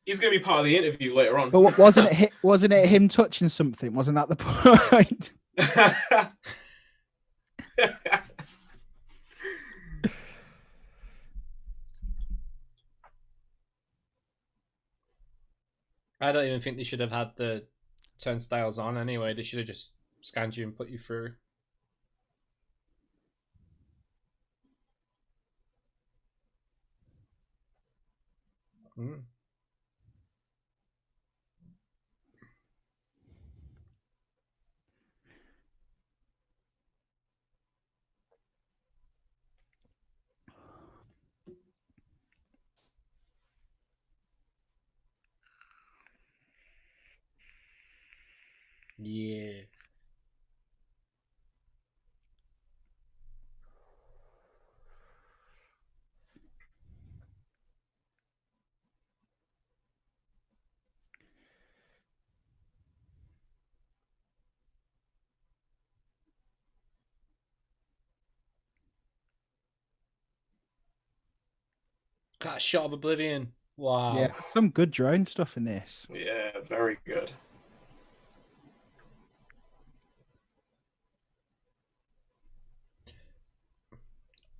He's going to be part of the interview later on. But wasn't it him touching something? Wasn't that the point? I don't even think they should have had the turnstiles on anyway. They should have just scanned you and put you through. Mm. Yeah. Got a shot of Oblivion. Wow. Yeah, some good drone stuff in this. Yeah, very good.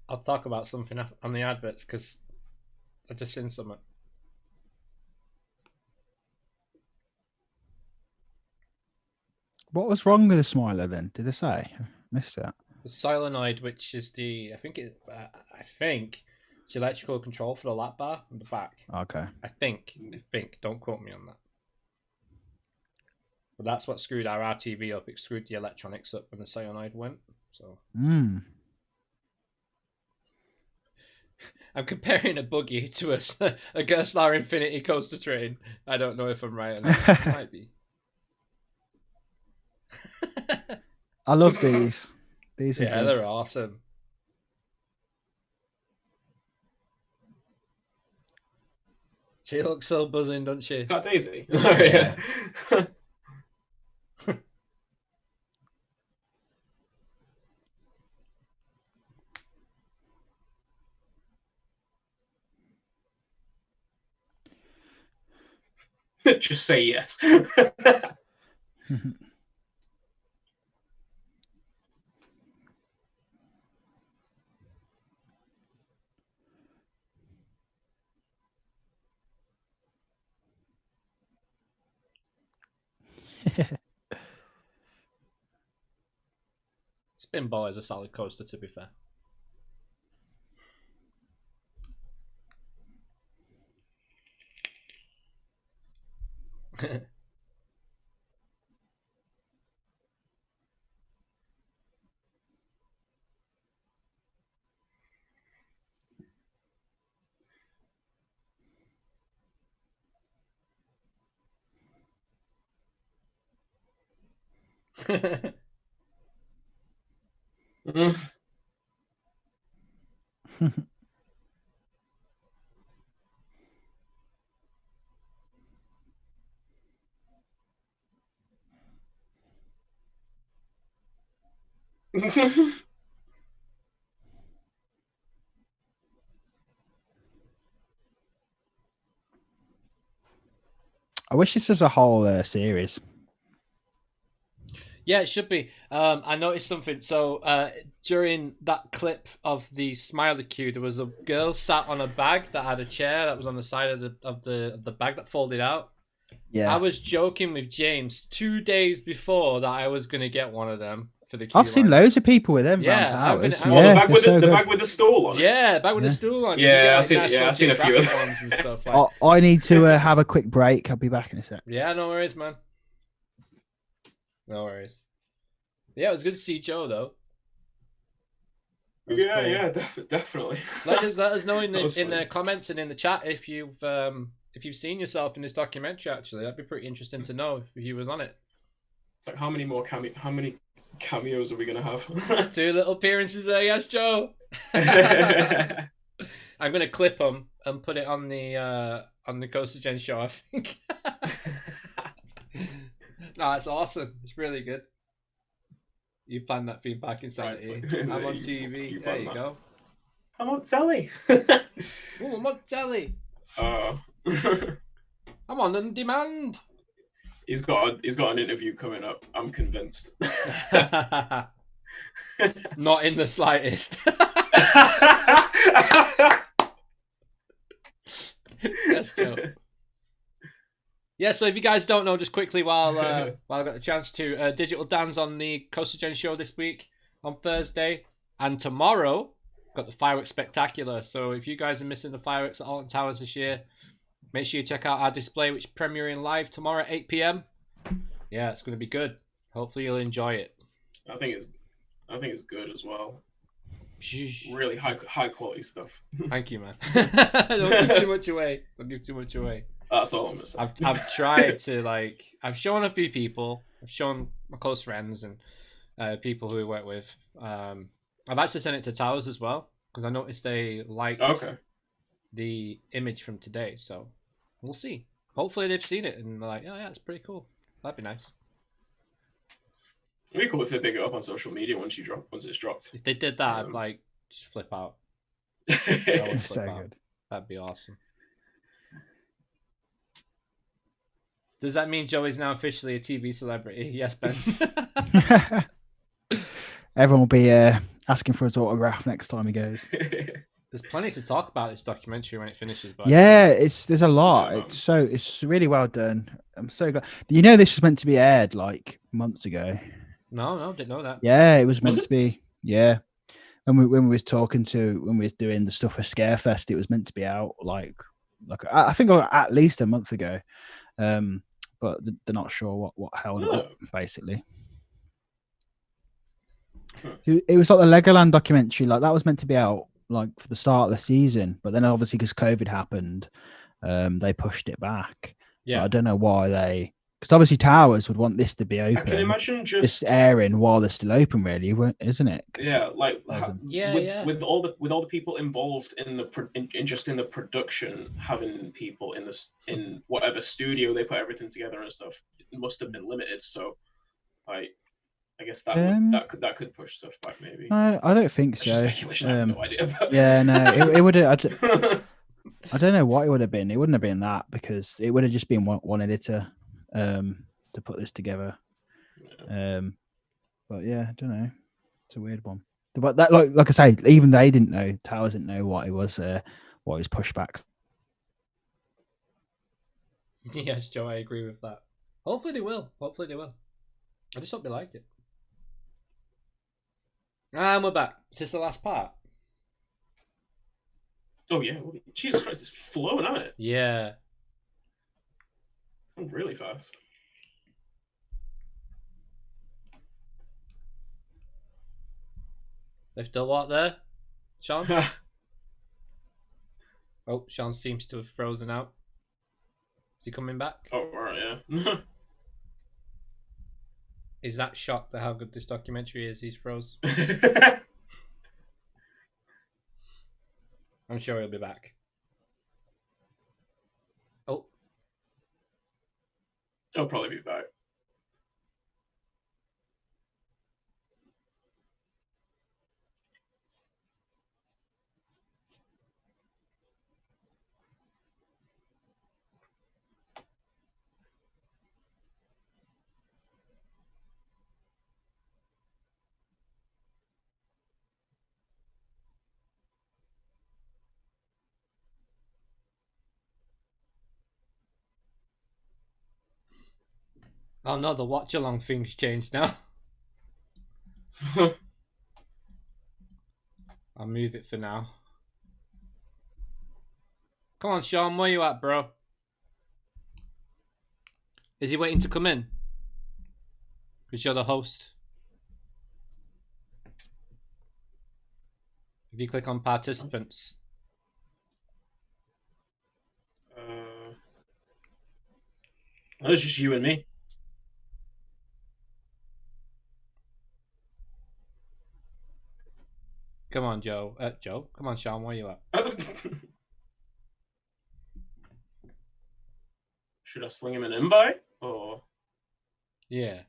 I'll talk about something on the adverts because I've just seen something. What was wrong with the Smiler then? Did they say? I missed that. The solenoid, which is the I think it's electrical control for the lap bar on the back. Okay. I think. Don't quote me on that. But that's what screwed our RTV up. It screwed the electronics up when the solenoid went. So. Hmm. I'm comparing a buggy to a Gerstlauer Infinity coaster train. I don't know if I'm right or not. It might be. I love these. These are Yeah, good. they're awesome. She looks so buzzing, doesn't she? Is that Daisy? Yeah. Just say yes. Spinball is a solid coaster, to be fair. Mm. I wish this was a whole series. Yeah, it should be. I noticed something. So during that clip of the Smiley queue, there was a girl sat on a bag that had a chair that was on the side of the bag that folded out. Yeah. I was joking with James 2 days before that I was gonna get one of them for the queue. I've seen line. loads of people with them Yeah, round towers. I've been- Oh, yeah, the bag with they're the so bag good. with the stool on it. Yeah, bag with Yeah. the stool on. Yeah, You can get, I've seen a few of National them. Geographic ones and stuff. Like. I need to have a quick break. I'll be back in a sec. Yeah, no worries, man. No worries. Yeah, it was good to see Joe though. That was Yeah, cool. yeah, definitely. Let us know in That was the funny. comments and in the chat if you've seen yourself in this documentary. Actually, that'd be pretty interesting to know if you was on it. It's like how many cameos are we gonna have? 2 little appearances there, yes, Joe. Yeah, I'm gonna clip them and put it on the Coaster Gen show. I think. No, it's awesome. It's really good. You planned that feedback insanity. Right, I'm on you TV. There planned you that. go. I'm on telly. Oh, I'm on telly. Uh, I'm on demand. he's got an interview coming up. I'm convinced. Not in the slightest. Yes, Joe. Yeah, so if you guys don't know, just quickly while I got the chance to, Digital Dan's on the Coaster Gen show this week on Thursday, and tomorrow got the fireworks spectacular. So if you guys are missing the fireworks at Alton Towers this year, make sure you check out our display, which is premiering live tomorrow at 8 p.m. Yeah, it's going to be good. Hopefully you'll enjoy it. I think it's good as well. Really high quality stuff. Thank you, man. Don't give too much away. Don't give too much away. That's all I'm gonna say. I've tried to I've shown a few people. I've shown my close friends and people who we work with. I've actually sent it to Towers as well because I noticed they liked the image from today. So we'll see. Hopefully they've seen it and they're like, oh yeah, it's pretty cool. That'd be nice. It'd be cool if they pick it up on social media once it's dropped. If they did that, I'd just flip out. Good. That'd be awesome. Does that mean Joey's now officially a TV celebrity? Yes, Ben. Everyone will be asking for his autograph next time he goes. There's plenty to talk about this documentary when it finishes. But there's a lot. It's really well done. I'm so glad. You know, this was meant to be aired like months ago. No, didn't know that. Yeah, it was meant to be. Yeah, when we was doing the stuff for Scarefest, it was meant to be out like I think at least a month ago. But they're not sure what held it up, basically. It was like the Legoland documentary, like that was meant to be out like for the start of the season, but then obviously because COVID happened, they pushed it back. Yeah, but I don't know why because obviously Towers would want this to be open. I can imagine just airing while they're still open, really, isn't it? Yeah, like with all the people involved in the production, having people in whatever studio they put everything together and stuff, it must have been limited. So, I guess that could push stuff back, maybe. No, I don't think so. Speculation. I have no idea. Yeah, no, it would have. I don't know what it would have been. It wouldn't have been that because it would have just been one editor to put this together. But yeah, I don't know. It's a weird one. But that, like I say, even they didn't know. Towers didn't know what it was pushed back. Yes, Joe, I agree with that. Hopefully they will. I just hope they like it. And we're back. Is this the last part? Oh yeah. Jesus Christ, it's flowing, isn't it? Yeah. Really fast. They still walk there? Sean? Oh, Sean seems to have frozen out. Is he coming back? Oh, right, yeah. Is that shocked at how good this documentary is? He's froze. I'm sure he'll be back. Oh. He'll probably be back. Oh no, the watch along thing's changed now. I'll move it for now. Come on, Sean, where you at, bro? Is he waiting to come in? Because you're the host. If you click on participants. That was just you and me. Come on, Joe. Joe? Come on, Sean, where you at? Should I sling him an invite? Or... Yeah.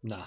Nah.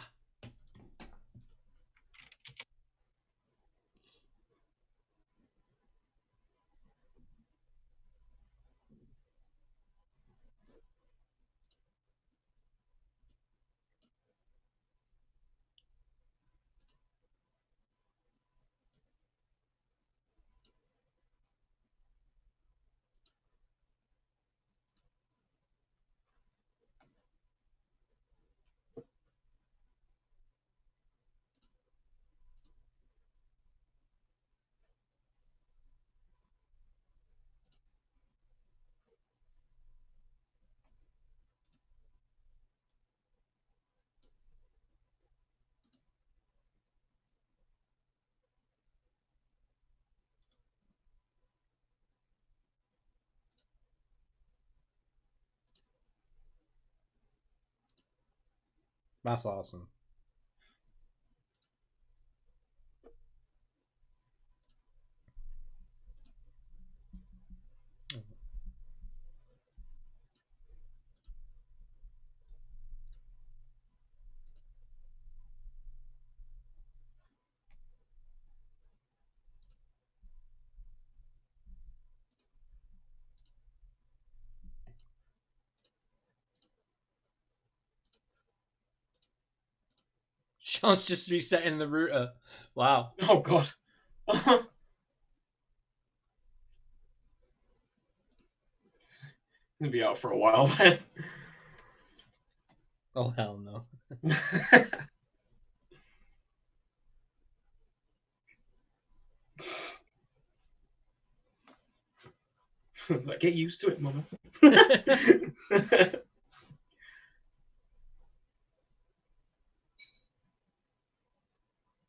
That's awesome. Sean's just resetting the router. Wow. Oh god. Gonna be out for a while then. Oh hell no. Like, get used to it, mama.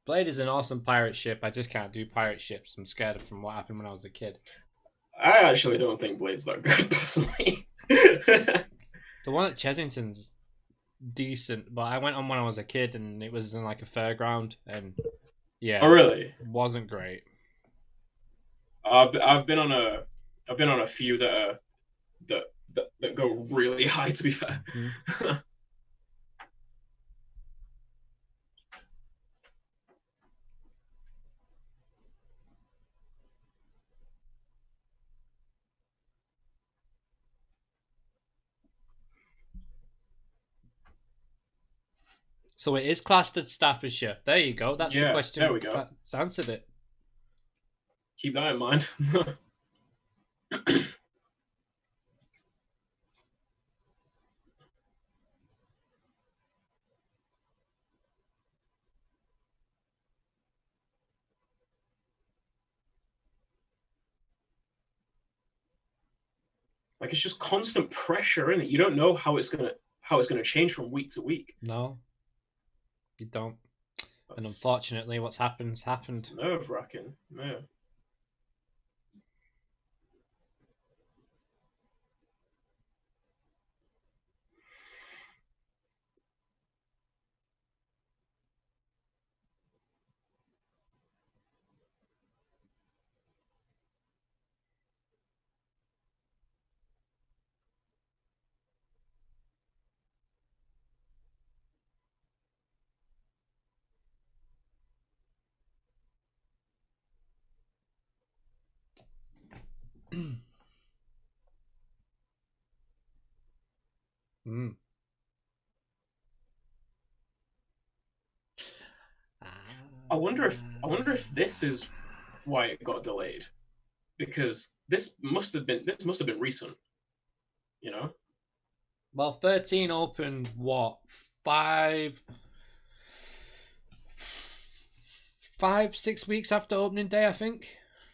Blade is an awesome pirate ship. I just can't do pirate ships. I'm scared from what happened when I was a kid. I actually don't think Blade's that good, personally. The one at Chesington's decent, but I went on when I was a kid and it was in like a fairground, and yeah. Oh really? It wasn't great. I've been on a few that go really high, to be fair. Mm-hmm. So it is classed as Staffordshire. There you go. That's the question. There we go. That's answered it. Keep that in mind. Like, it's just constant pressure, isn't it? You don't know how it's gonna change from week to week. No, you don't. And unfortunately, what's happened. Nerve-wracking. Yeah. Mm. I wonder if this is why it got delayed, because this must have been recent, you know. Well, 13 opened what 5-6 weeks after opening day, I think.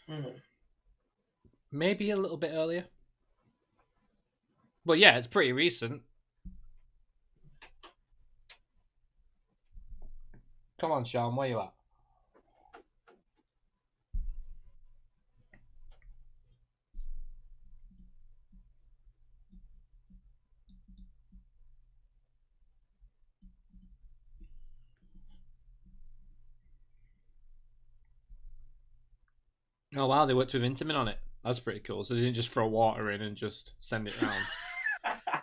Mm. Maybe a little bit earlier. But yeah, it's pretty recent. Come on, Sean, where you at? Oh wow, they worked with Intamin on it. That's pretty cool. So they didn't just throw water in and just send it round.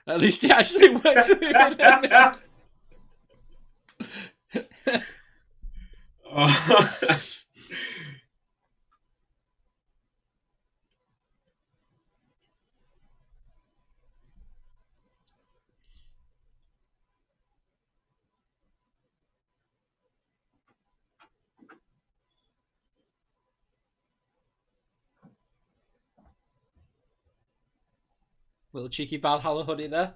At least they actually worked with it. Little cheeky Valhalla hoodie there.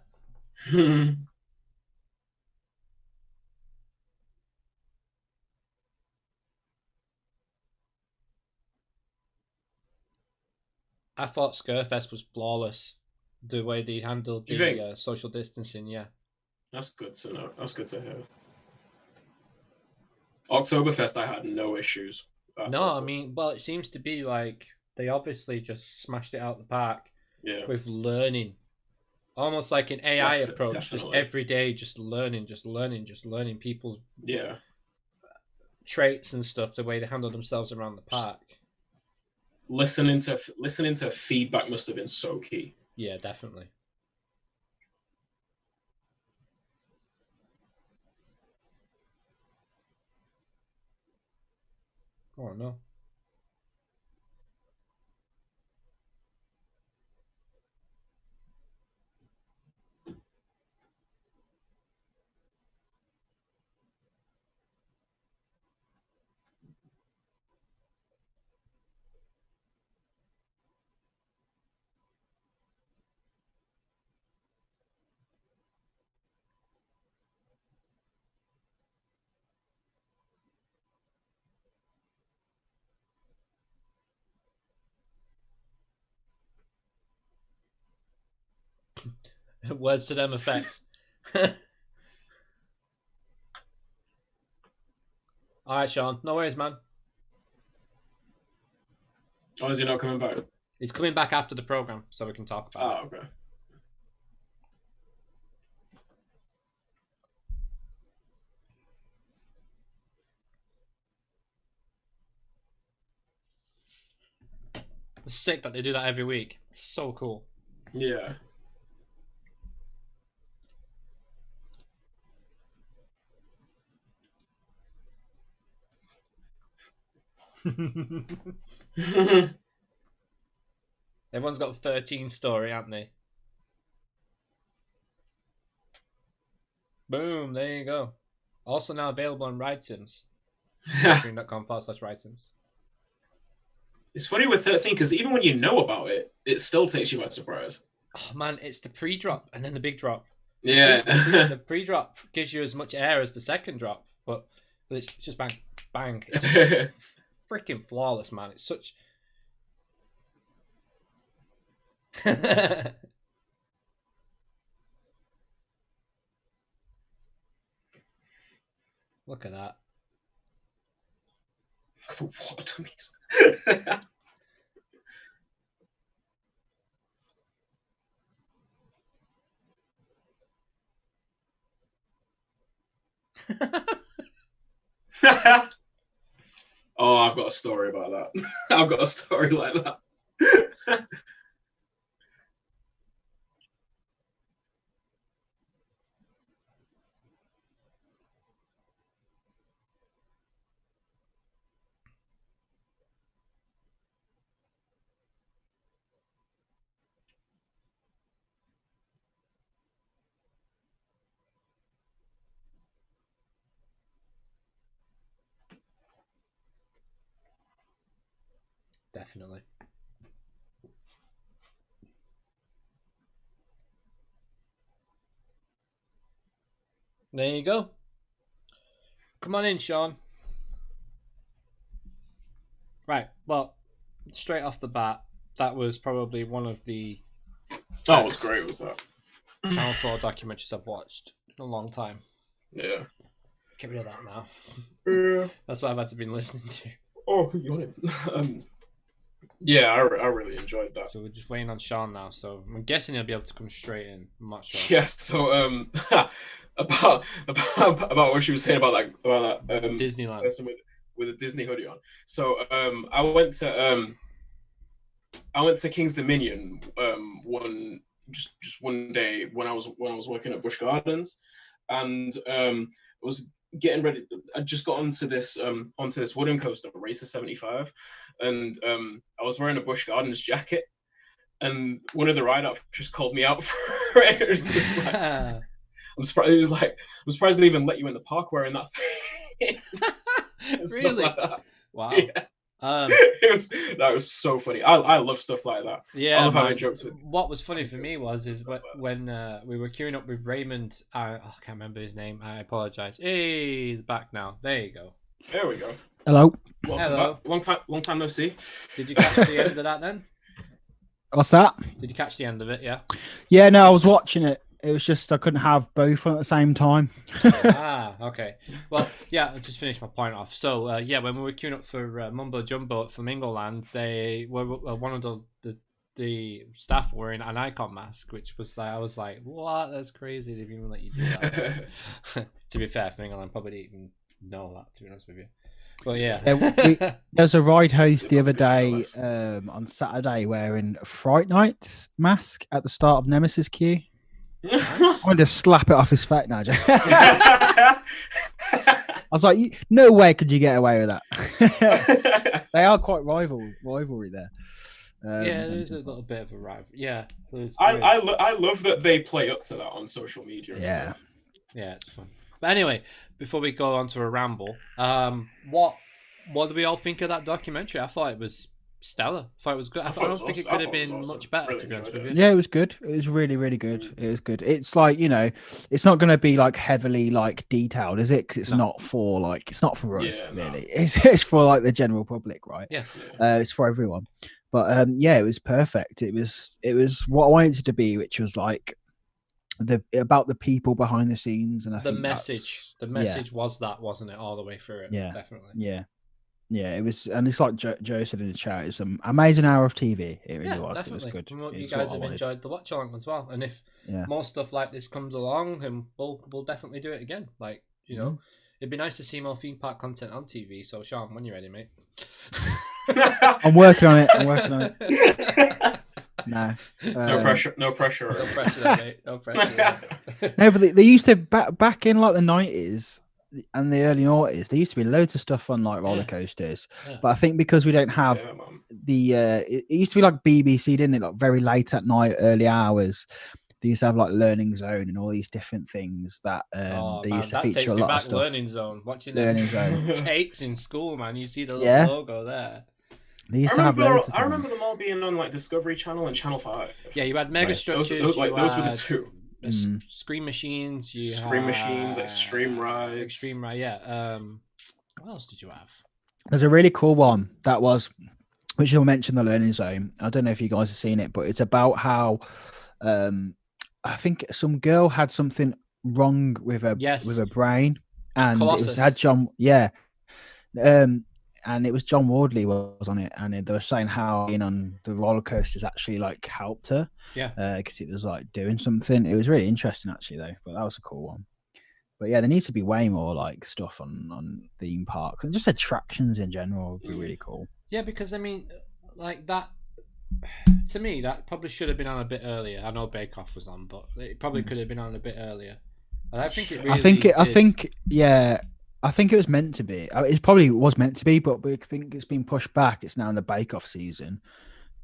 I thought Scarefest was flawless. The way they handled the social distancing, yeah. That's good to know. That's good to hear. Oktoberfest, I had no issues. No, I mean, well, it seems to be like they obviously just smashed it out the park with learning. Almost like an AI approach, definitely. Just every day, just learning people's traits and stuff, the way they handle themselves around the park. Listening to feedback must have been so key. Yeah, definitely. Oh no. Words to them effect. All right, Sean. No worries, man. Oh, is he not coming back? He's coming back after the program, so we can talk about it. Oh, okay. It's sick that they do that every week. It's so cool. Yeah. Everyone's got a 13 story, haven't they? Boom, there you go. Also now available on RideSims. Patreon.com/RideSims. It's funny with 13 because even when you know about it, it still takes you by surprise. Oh man, it's the pre-drop and then the big drop. Yeah. The pre-drop gives you as much air as the second drop, but it's just bang, bang. It's freaking flawless, man. It's such... Look at that. What dummies? Oh, I've got a story about that. I've got a story like that. Definitely. There you go. Come on in, Sean. Right, well, straight off the bat, that was probably one of the... Oh, it was great, was that? Channel 4 documentaries I've watched in a long time. Yeah. Get rid of that now. Yeah. That's what I've had to been listening to. Oh, you want it? Yeah, I really enjoyed that. So we're just waiting on Sean now. So I'm guessing he'll be able to come straight in. I'm not sure. Yeah. So about what she was saying about that Disneyland person with a Disney hoodie on. So I went to King's Dominion one day when I was working at Busch Gardens, and was getting ready. I just got onto this wooden coaster, Racer 75, and I was wearing a Busch Gardens jacket, and one of the ride-ups just called me out for it. It was just like, I'm surprised. It was like, I'm surprised they even let you in the park wearing that thing. Really? Like that. Wow. Yeah. That was so funny. I love stuff like that. Yeah, I love having jokes with. What was funny for me was when we were queuing up with Raymond. I can't remember his name. I apologize. Hey, he's back now. There you go. There we go. Hello. Hello. Back. Long time no see. Did you catch the end of that then? What's that? Did you catch the end of it? Yeah. Yeah, no, I was watching it. It was just I couldn't have both on at the same time. Okay. Well, yeah, I just finished my point off. So, yeah, when we were queuing up for Mumbo Jumbo at Flamingo Land, they were one of the staff wearing an icon mask, which was like, I was like, what? That's crazy. They've even let you do that. To be fair, Flamingo Land probably didn't even know that, to be honest with you. But yeah. There was a ride host the other day on Saturday wearing a Fright Nights mask at the start of Nemesis queue. I wanted to slap it off his face now. I was like, no way could you get away with that. They are quite rivalry there. Yeah, there's a little bit of a rivalry. Yeah. I love that they play up to that on social media. And stuff. Yeah, it's fun. But anyway, before we go on to a ramble, what do we all think of that documentary? I thought it was stellar. I thought it was good. I don't think it could have been much better, really, to be honest with you. Yeah, it was good. It was really, really good. It was good. It's like, it's not going to be like heavily like detailed, is it? Because it's not for like, it's not for us, really. No. It's for like the general public, right? Yes. It's for everyone. But yeah, it was perfect. It was what I wanted it to be, which was like about the people behind the scenes, and I think the message was that, wasn't it, all the way through it? Yeah, definitely. Yeah, it was, and it's like Joe said in the chat, it's an amazing hour of TV. It really was. Definitely. It was good. And you guys have enjoyed the watch along as well, and if more stuff like this comes along, and we'll definitely do it again. Like, it'd be nice to see more theme park content on TV. So Sean, when you're ready, mate. I'm working on it. No. No pressure. No pressure, there, mate. No pressure. No, but they used to back in like the 90s and the early noughties. There used to be loads of stuff on like roller coasters, but I think because we don't have it used to be like BBC, didn't it? Like very late at night, early hours. They used to have like Learning Zone and all these different things that they used to feature a lot of stuff. Learning Zone, watching Learning Zone tapes in school, man. You see the little logo there. They used to have loads of I remember them all being on like Discovery Channel and Channel 5. Yeah, you had Mega Structures. Those were the two. Screen Machines. Machines, Extreme Rides. Yeah. What else did you have? There's a really cool one that was, which you'll mention, the Learning Zone. I don't know if you guys have seen it, but it's about how I think some girl had something wrong with her brain, and Colossus. it had John. And it was John Wardley was on it, and they were saying how being on the roller coasters actually like helped her. Yeah. Because it was like doing something. It was really interesting actually though, but that was a cool one. But yeah, there needs to be way more like stuff on theme parks and just attractions in general would be really cool. Yeah, because I mean, like that. To me, that probably should have been on a bit earlier. I know Bake Off was on, but it probably could have been on a bit earlier. And I think it really I think it was meant to be. It probably was meant to be, but I think it's been pushed back. It's now in the Bake Off season.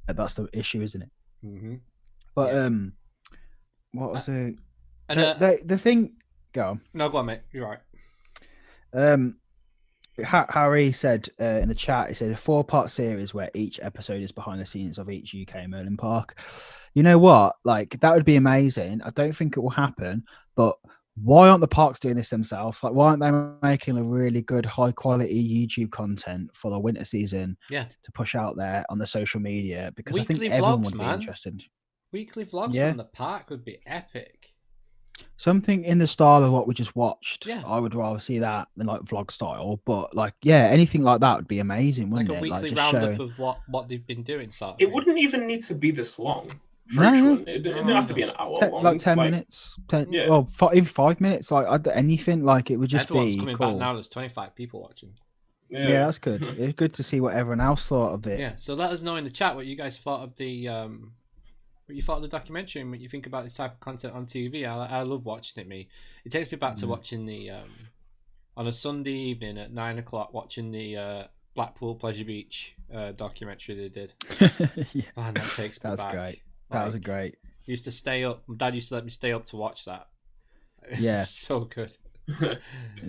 That's the issue, isn't it? Mm-hmm. But what was it? The thing? Go on. No, go on, mate. You're right. Harry said in the chat, he said a 4-part series where each episode is behind the scenes of each UK Merlin park. You know what? Like that would be amazing. I don't think it will happen, but why aren't the parks doing this themselves? Like, why aren't they making a really good, high quality YouTube content for the winter season? Yeah, to push out there on the social media, because weekly I think vlogs, everyone would be interested. Weekly vlogs from the park would be epic. Something in the style of what we just watched. Yeah, I would rather see that than like vlog style. But like, anything like that would be amazing, wouldn't it? Like a weekly roundup of what they've been doing. It wouldn't even need to be this long. It didn't have to be an hour long. Like 10 minutes. 10, well, even 5 minutes. Like anything. Like it would just Everyone's be coming cool. back now. There's 25 people watching. Yeah, that's good. It's good to see what everyone else thought of it. Yeah. So let us know in the chat what you guys thought of the documentary and what you think about this type of content on TV. I love watching it. It takes me back to watching the on a Sunday evening at 9 o'clock watching the Blackpool Pleasure Beach documentary they did. Yeah. Man, that takes me That's back. great. That was a great. Used to stay up. My dad used to let me stay up to watch that. Yeah. It's so good. It's But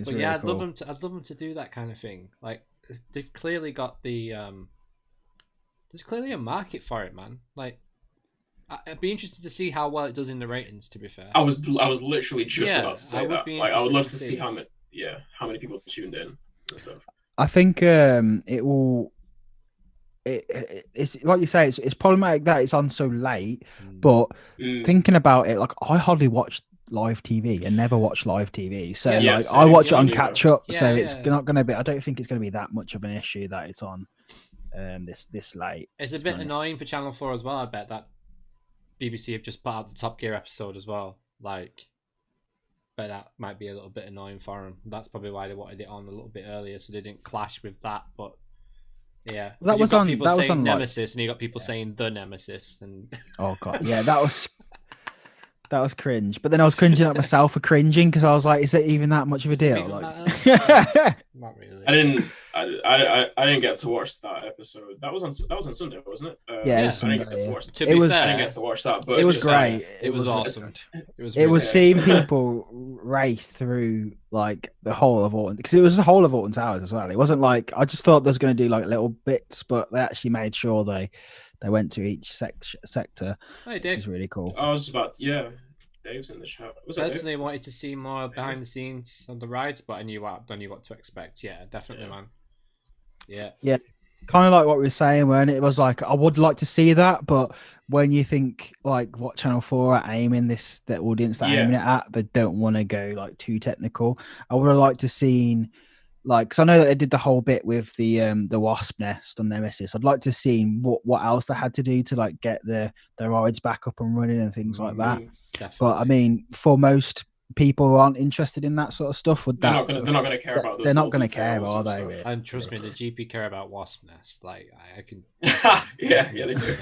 really yeah, I'd cool. love them to do that kind of thing. Like they've clearly got the there's clearly a market for it, man. Like I'd be interested to see how well it does in the ratings. To be fair, I was literally just Yeah, about to I say would that. be Like, I would interested love to to see. see how many people tuned in and stuff. I think it will. It's like you say. It's problematic that it's on so late. But thinking about it, like I hardly watch live TV and never watch live TV. So Yeah, like same. I watch it Yeah, on me neither. catch up. Yeah, So it's yeah. not going to be. I don't think it's going to be that much of an issue that it's on this late. It's a to be bit honest. annoying for Channel 4 as well. I bet that BBC have just put out the Top Gear episode as well. Like, but that might be a little bit annoying for them. That's probably why they wanted it on a little bit earlier, so they didn't clash with that. But yeah, Well, that 'Cause was you've got on- people that was saying on, like- Nemesis, and you got people saying the Nemesis, and Oh god, yeah, that was cringe. But then I was cringing at myself for cringing because I was like, "Is it even that much of a Does it deal?" even Like, matter? Not really. I didn't get to watch that episode. That was on Sunday, wasn't it? Yeah, it I was didn't Sunday, get to yeah. watch. To It be was- I didn't fair, get to watch that, but it was just great. It was really awesome. good. It was. It Really was good. seeing people race through like the whole of Alton because it was the whole of Alton Towers as well. It wasn't like I just thought they was going to do like little bits, but they actually made sure they went to each sector, Hey, which Dave. is really cool. I was just about Dave's in the chat. Was that Dave? Personally, wanted to see more behind the scenes on the rides, but I knew what to expect. Yeah, definitely, man. Yeah. Kind of like what we were saying when it was like I would like to see that, but when you think like what Channel 4 are aiming the audience they're aiming it at, they don't want to go like too technical. I would have liked to seen like because I know that they did the whole bit with the wasp nest on Nemesis. I'd like to see what else they had to do to like get their rides back up and running and things like that. Definitely. But I mean, for most people who aren't interested in that sort of stuff, they're not gonna care about those. They're not going going to to care, are they? Stuff. And trust me, the GP care about wasp nest. Like I can. yeah, they do.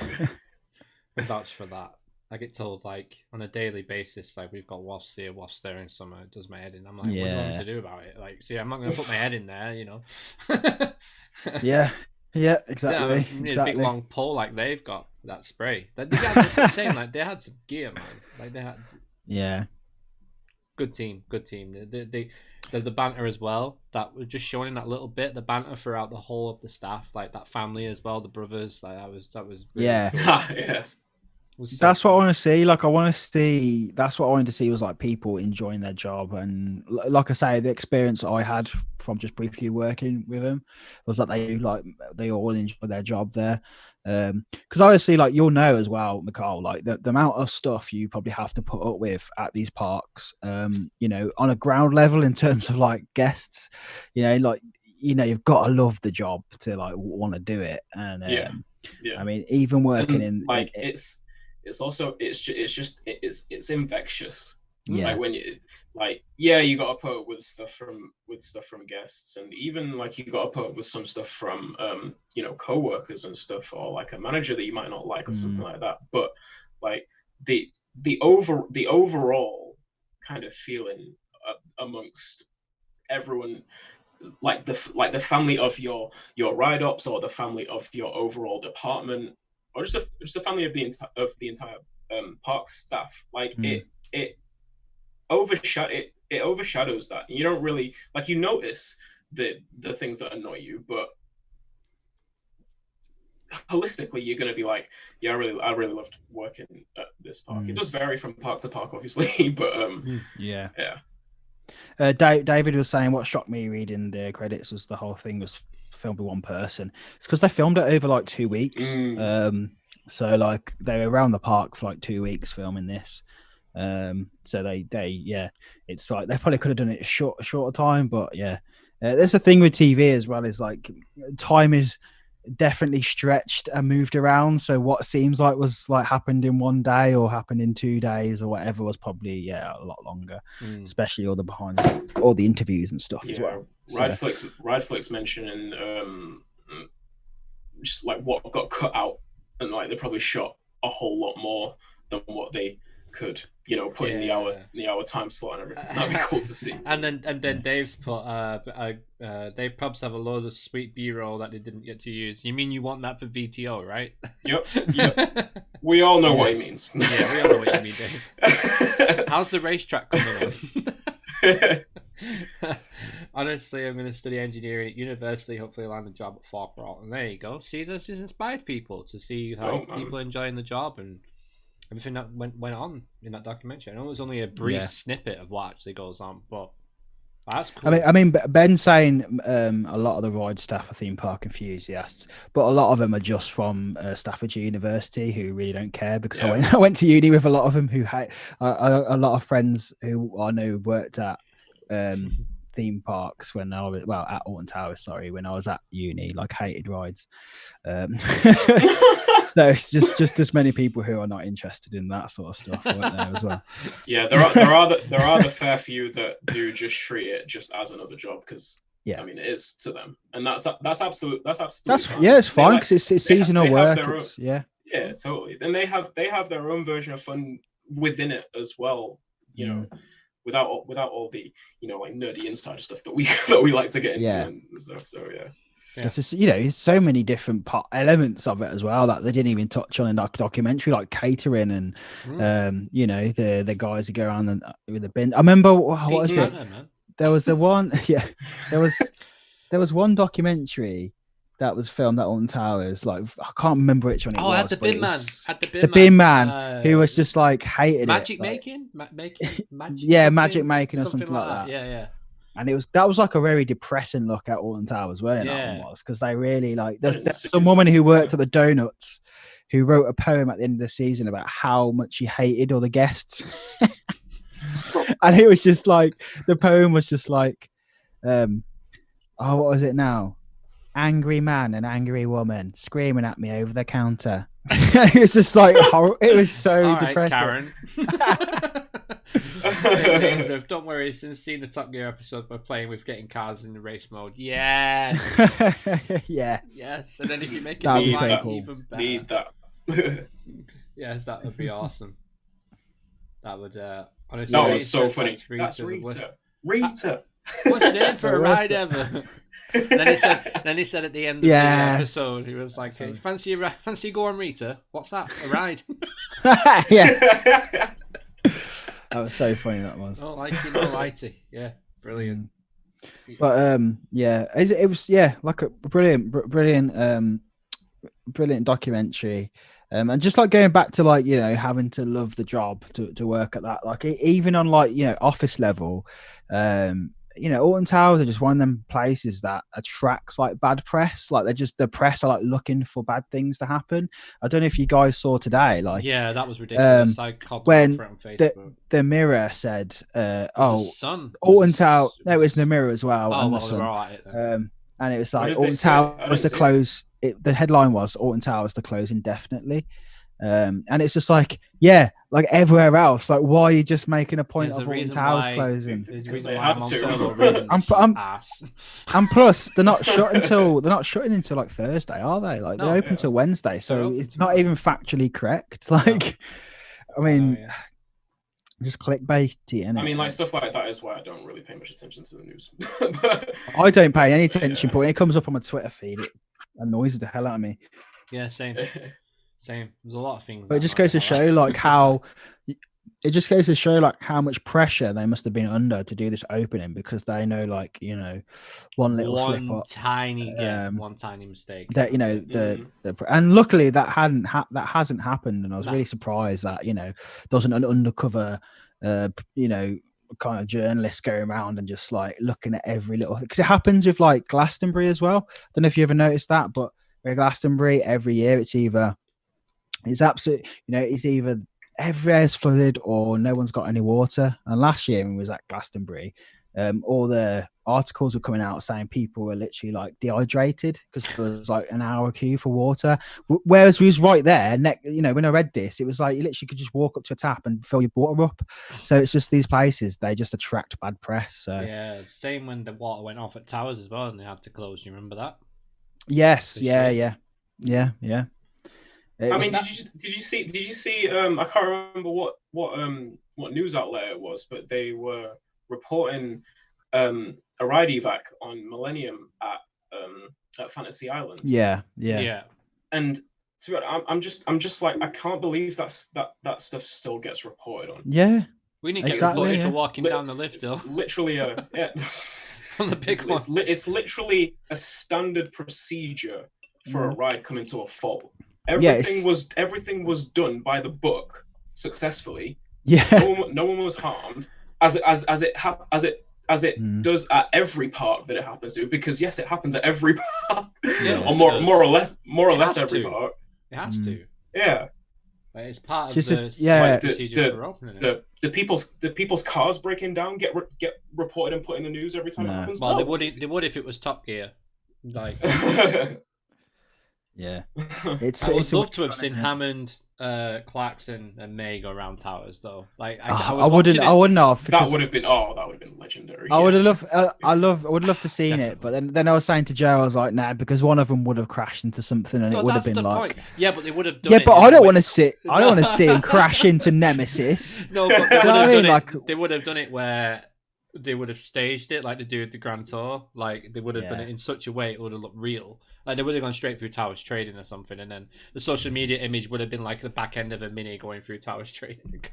I vouch for that. I get told like on a daily basis, like we've got wasps here, wasps there in summer. It does my head in. I'm like, what do you want me to do about it? Like, see, I'm not going to put my head in there, you know. Yeah, exactly. You need a exactly. big long pole like they've got that spray. Like, that's the same. Like they had some gear, man. Like they had. Yeah. Good team. The banter as well. That was just showing in that little bit. The banter throughout the whole of the staff, like that family as well, the brothers. Like that was. Really Yeah. cool. Yeah. That's what I want to see. Like, I want to see. That's what I wanted to see was like people enjoying their job, and like I say, the experience I had from just briefly working with them was that they all enjoy their job there. Because obviously, like you'll know as well, McCall, like the amount of stuff you probably have to put up with at these parks. You know, on a ground level in terms of like guests, you've got to love the job to like want to do it. And yeah. I mean, even working in like it's infectious. Yeah. Like when you you got to put up with stuff from guests, and even like you got to put up with some stuff from co-workers and stuff, or like a manager that you might not like or something like that. But like the overall kind of feeling amongst everyone, like the family of your ride ops, or the family of your overall department, or just the family of the entire park staff, like it overshadows that. You don't really like, you notice the things that annoy you, but holistically you're going to be like, yeah, I really loved working at this park. It does vary from park to park, obviously, but yeah. David was saying what shocked me reading the credits was the whole thing was filmed with one person. It's because they filmed it over like 2 weeks. So like they were around the park for like 2 weeks filming this. So they it's like they probably could have done it a shorter time, but yeah. There's a thing with TV as well, is like time is definitely stretched and moved around. So what seems like was like happened in 1 day or happened in 2 days or whatever was probably a lot longer, especially all the interviews and stuff as well. Radflix mentioning just like what got cut out, and like they probably shot a whole lot more than what they could, put in the hour time slot and everything. That'd be cool to see. And then Dave's put Dave Probs have a load of sweet B-roll that they didn't get to use. You mean you want that for VTO, right? Yep. We all know what he means. Yeah, we all know what you mean, Dave. How's the racetrack coming on? Honestly, I'm going to study engineering at university. Hopefully, land a job at Forkrock. And there you go. See, this has inspired people to see how people are enjoying the job and everything that went on in that documentary. I know it was only a brief snippet of what actually goes on, but that's cool. I mean, Ben's saying a lot of the ride staff are theme park enthusiasts, but a lot of them are just from Staffordshire University who really don't care because I went to uni with a lot of them who hate a lot of friends who I know worked at theme parks when I was at Alton Towers, when I was at uni, like hated rides. So it's just as many people who are not interested in that sort of stuff, weren't there as well? Yeah, there are the fair few that do just treat it just as another job because I mean it is to them, and that's absolutely fine. It's fine because it's seasonal work. Yeah, totally. And they have their own version of fun within it as well. Without all the like nerdy insider stuff that we like to get into and stuff. So it's just there's so many different elements of it as well that they didn't even touch on in that documentary, like catering and the guys who go around and with the bin. I remember what was it? There was there was one documentary that was filmed at Alton Towers. Like I can't remember which one it was. At the bin man. The bin man who was just like hated magic it. Making? Magic making or something like that. Yeah. And that was like a very depressing look at Alton Towers, weren't it? That one was because they really there's some woman who worked at the Donuts who wrote a poem at the end of the season about how much she hated all the guests. And it was just like the poem was just like what was it now? Angry man and angry woman screaming at me over the counter. It was just like it was so depressing. Karen. Don't worry, since seeing the Top Gear episode, we're playing with getting cars in the race mode. Yes. Yes. And then if you make it even better. Need that. Yes, that would be awesome. That would honestly. That was so funny. That's Rita. Rita. What's your name for a ride ever? Then he said at the end of the episode, he was like, hey, fancy go on Rita? What's that? A ride? Yeah. That was so funny. That was. Oh, lighty. Yeah, brilliant. But it was like a brilliant documentary. And just like going back to like having to love the job to work at that, like even on like office level, Alton Towers are just one of them places that attracts like bad press. Like the press are like looking for bad things to happen. I don't know if you guys saw today, like that was ridiculous. I called when on Facebook. the Mirror said, Sun. Alton Towers. No, it was the Mirror as well. Oh, and well, the Sun. right, then. And it was like Alton Towers to close. The headline was Alton Towers to close indefinitely. And it's just like everywhere else, like why are you just making a point of Alton Towers closing? And plus they're not shutting until like Thursday, are they? Like they're open till Wednesday, so it's not even factually correct. Like I mean just clickbaity. I mean, like stuff like that is why I don't really pay much attention to the news. I don't pay any attention, but when it comes up on my Twitter feed, it annoys the hell out of me. Yeah, same. There's a lot of things. But it just goes to show like how much pressure they must have been under to do this opening, because they know one tiny mistake that and luckily that hasn't happened, and I was really surprised that there wasn't an undercover kind of journalists going around and just like looking at every little, because it happens with like Glastonbury as well. I don't know if you ever noticed that, but with Glastonbury every year it's either everywhere's flooded or no one's got any water. And last year when we was at Glastonbury, all the articles were coming out saying people were literally like dehydrated because there was like an hour queue for water, whereas we was right there when I read this, it was like you literally could just walk up to a tap and fill your water up. So it's just these places, they just attract bad press. So same when the water went off at Towers as well and they had to close. Do you remember that? Yes. Yeah. It I was- mean, did you see? I can't remember what news outlet it was, but they were reporting a ride evac on Millennium at Fantasy Island. yeah. And to be honest, I'm just like, I can't believe that stuff still gets reported on. Yeah. We need to get Exactly, reported yeah. for walking down the lift, It's though. literally a yeah. On the big one. It's literally a standard procedure for a ride coming to a fault. Yes. Everything was done by the book successfully. Yeah. No one was harmed, as it does at every park that it happens to. Because yes, it happens at every park, Yeah, or more or less every park. It has to. Yeah. But it's part of Just the as- yeah. procedure for opening it. Do people's cars breaking down get reported and put in the news every time it happens? Well, No. they would if it was Top Gear. Like, Yeah. I It's would love to have isn't seen it? Hammond, Clarkson, and May go around towers, though. Like, I I wouldn't have. that because would have been legendary. I would have loved. I would love to seen it, but then I was saying to Joe, I was like, nah, because one of them would have crashed into something, and it would have been like, yeah, but they would have done yeah, it. but in I a don't way- want to sit. I don't want to sit and crash into Nemesis. No, but they You would know what I have mean? done it. Like- They would have done it where they would have staged it like they do at the Grand Tour. Like they would have done Yeah. it in such a way it would have looked real. Like they would have gone straight through Towers Trading or something, and then the social media image would have been like the back end of a Mini going through Towers Trading.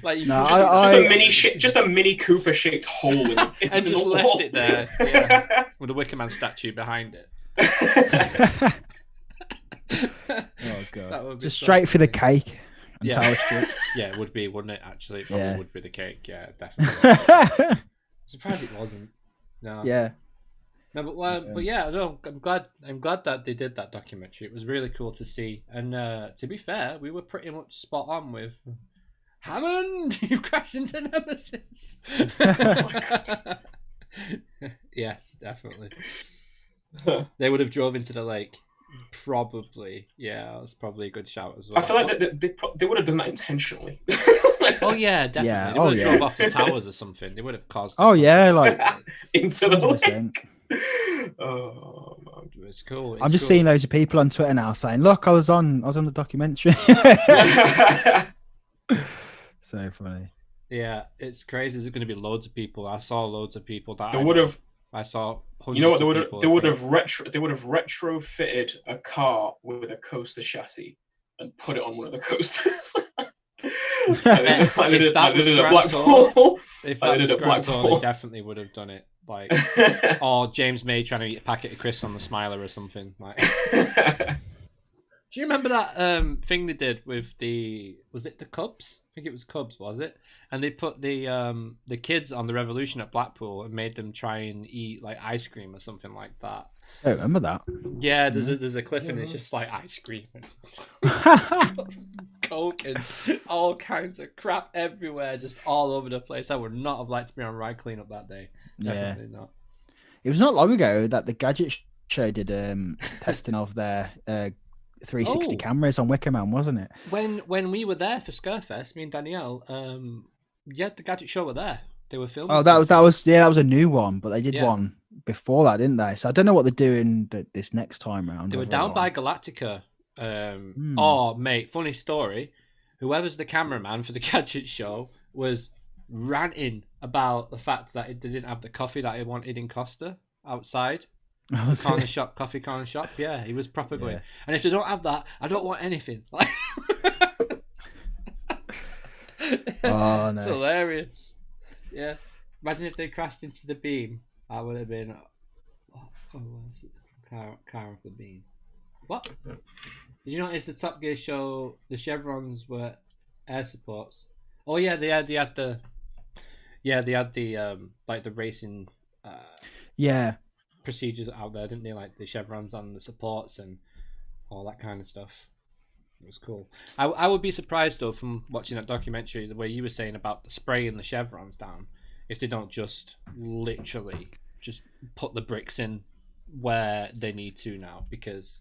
Like you No, could just a Mini Cooper shaped hole in and the just wall. left it there, yeah, with a Wicker Man statue behind it. Oh That god! would be Just so straight for the funny. cake. And Yeah. Tower Street. Yeah, it would be, wouldn't it? Actually, it probably Yeah. would be the cake. Yeah, definitely. I'm surprised it wasn't. No. Yeah. No, but yeah, no, I'm glad that they did that documentary. It was really cool to see. And to be fair, we were pretty much spot on with Hammond. You crashed into Nemesis. Yes, definitely. They would have drove into the lake. Probably, yeah, that was probably a good shout as well. I feel like they would have done that intentionally. Oh yeah, definitely. Yeah, They would have oh, drove yeah. off the towers or something. They would have caused. Oh yeah, like Into the 100%. lake. Oh man. It's cool. I'm just seeing loads of people on Twitter now saying, "Look, I was on the documentary." So funny. Yeah, it's crazy. There's going to be loads of people. I saw loads of people that They would have. I saw. You know what? Hundreds They of would people, have retrofitted a car with a coaster chassis and put it on one of the coasters. Like they did at Blackpool. If Like that they was did at Grand Tour, Blackpool. they definitely would have done it. Like, or James May trying to eat a packet of crisps on the Smiler or something. Like, do you remember that thing they did with was it the Cubs? I think it was Cubs, was it? And they put the kids on the Revolution at Blackpool and made them try and eat like ice cream or something like that. I don't remember that. Yeah, there's a clip and it's just like ice cream and Coke and all kinds of crap everywhere, just all over the place. I would not have liked to be on ride cleanup that day. Definitely not. It was not long ago that the Gadget Show did testing of their 360 Oh. cameras on Wicker Man, wasn't it? When we were there for Scarefest, me and Danielle, yeah, the Gadget Show were there. They were filming. Oh, that was a new one, but they did Yeah. one before that, didn't they? So I don't know what they're doing this next time round. They were whether down or by not- Galactica. Oh, mate, funny story. Whoever's the cameraman for the Gadget Show was ranting about the fact that they didn't have the coffee that he wanted in Costa outside. Oh, was Corner it? shop, coffee corner shop. Yeah, he was proper going. Yeah. And if they don't have that, I don't want anything. Like, Oh, it's no. hilarious. Yeah, imagine if they crashed into the beam. I would have been. Oh, what's it? Car of the beam. What? Did you notice the Top Gear show? The chevrons were air supports. Oh yeah, they had the. Yeah, they had the like the racing. Yeah. Procedures out there, didn't they? Like the chevrons on the supports and all that kind of stuff. It was cool. I would be surprised though from watching that documentary, the way you were saying about the spraying the chevrons down, if they don't just literally just put the bricks in where they need to now, because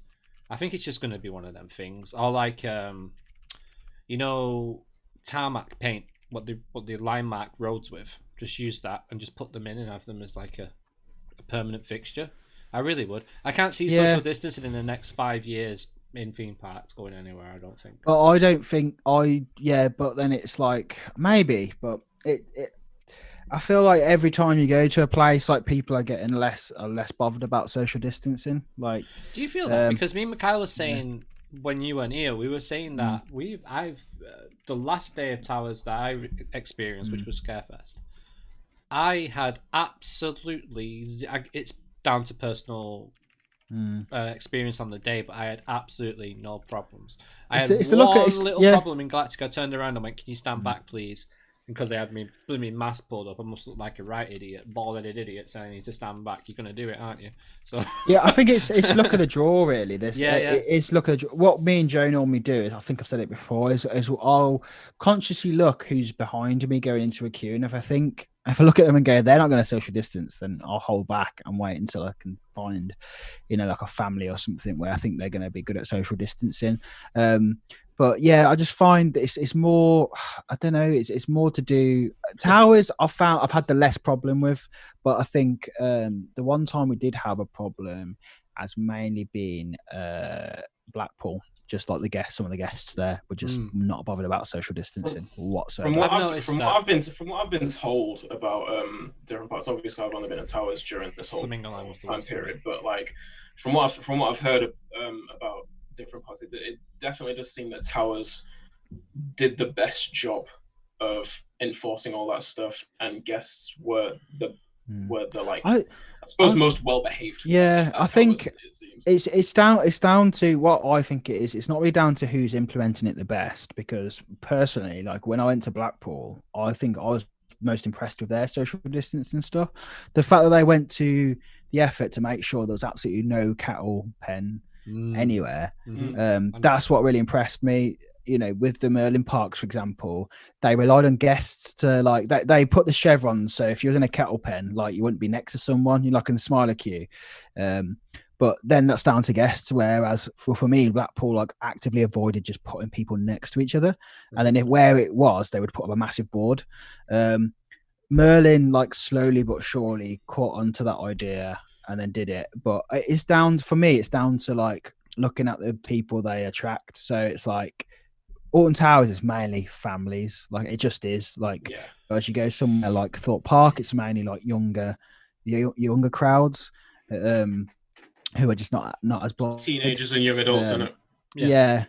I think it's just going to be one of them things. Or like you know, tarmac paint, what they line mark roads with, just use that and just put them in and have them as like a permanent fixture. I really would. I can't see social distancing in the next 5 years in theme parks going anywhere. I don't think. But I don't think but then it's like maybe, but it I feel like every time you go to a place, like people are getting less bothered about social distancing. Like, do you feel that? Because me and Mikhail was saying when you weren't here, we were saying that the last day of Towers that I experienced, which was Scarefest, I had absolutely it's down to personal experience on the day, but I had absolutely no problems. I had one little problem in Galactic. I turned around and went, "Can you stand back, please?" Because they had me blooming mask pulled up, I must look like a right idiot, bald-headed idiot, saying, "You need to stand back. You're gonna do it, aren't you?" So yeah, I think it's look at the draw really. It's look at the draw. What me and Joe normally do is, I think I've said it before, is I'll consciously look who's behind me going into a queue, and if I look at them and go, they're not going to social distance, then I'll hold back and wait until I can find, like a family or something where I think they're going to be good at social distancing. But yeah, I just find it's more, I don't know, it's more to do. Towers I've had the less problem with, but I think the one time we did have a problem has mainly been Blackpool. Just like some of the guests there were just not bothered about social distancing whatsoever. From what I've been told about different parts, obviously I've only been in Towers during this whole time period, but like from what I've heard about different parts, it definitely does seem that Towers did the best job of enforcing all that stuff, and guests were the I suppose most well behaved. Yeah, I think it's down to what I think it is. It's not really down to who's implementing it the best, because personally, like when I went to Blackpool, I think I was most impressed with their social distance and stuff. The fact that they went to the effort to make sure there was absolutely no cattle pen anywhere, that's what really impressed me. With the Merlin parks, for example, they relied on guests to they put the chevrons, so if you was in a kettle pen, like you wouldn't be next to someone, you're like in the smiler queue. But then that's down to guests, whereas for me, Blackpool actively avoided just putting people next to each other, and then where it was, they would put up a massive board. Merlin slowly but surely caught onto that idea and then did it, but it's down to looking at the people they attract. So it's Alton Towers is mainly families, it just is. As you go somewhere like Thorpe Park, it's mainly younger crowds who are just not as bothered. Teenagers and young adults, isn't it? Yeah.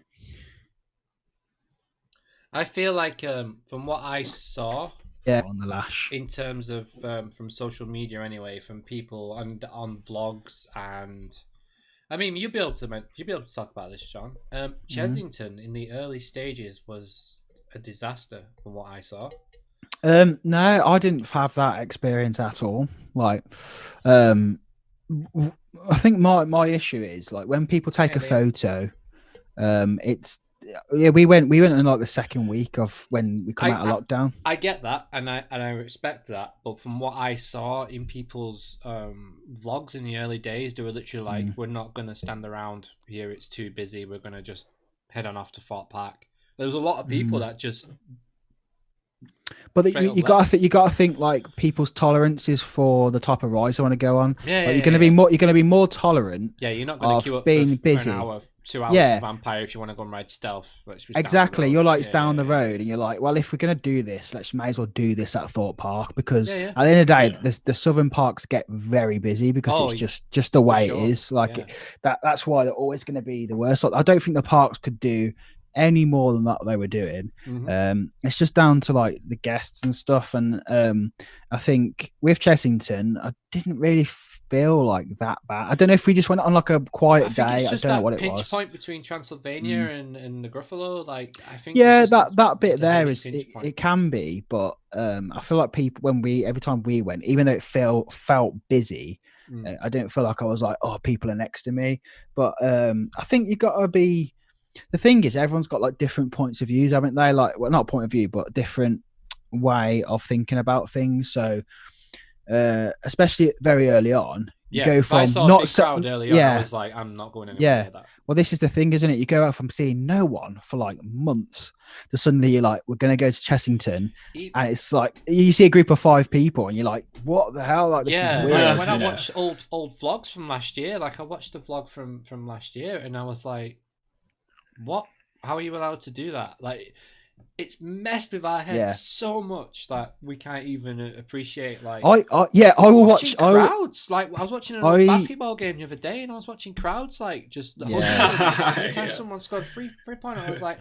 I feel like from what I saw, on the lash, in terms of from social media anyway, from people and on vlogs, and I mean, you'll be able to talk about this, John. Chesington in the early stages was a disaster from what I saw. No, I didn't have that experience at all. I think my issue is when people take a photo, we went in the second week of when we come out of lockdown. I get that, and I respect that, but from what I saw in people's vlogs in the early days, they were literally we're not going to stand around here, it's too busy, we're going to just head on off to Thorpe Park. There was a lot of people that just. But you got to think people's tolerances for the type of rides they want to go on. You're going to be more tolerant. Yeah, you're not going to queue up being busy. For an hour, 2 hours for Vampire if you want to go and ride Stealth. Exactly, you're down the road, and you're well, if we're going to do this, let's may as well do this at Thorpe Park, because at the end of the day, the southern parks get very busy because it's just the way it is. That's why they're always going to be the worst. I don't think the parks could do any more than that they were doing. It's just down to the guests and stuff, and I think with Chessington, I didn't really feel that bad. I don't know if we just went on a quiet day. I don't know what it was. Pinch point between Transylvania and the Gruffalo. I think that bit there is it can be, but I feel like people every time we went, even though it felt busy, I don't feel like I was people are next to me. But I think you got to be. The thing is, everyone's got different points of views, haven't they? Not point of view, but different way of thinking about things. So, especially very early on, you go from not crowd early on, I was I'm not going anywhere near that. Well, this is the thing, isn't it? You go out from seeing no one for months to suddenly you're we're going to go to Chessington, and it's you see a group of 5 people, and you're what the hell? This is weird. When I watched old vlogs from last year, I watched the vlog from last year, and I was what? How are you allowed to do that? Like, it's messed with our heads so much that we can't even appreciate. Like, I will watch crowds. Like, I was watching a basketball game the other day, and I was watching crowds like just every time someone scored a free point. I was like,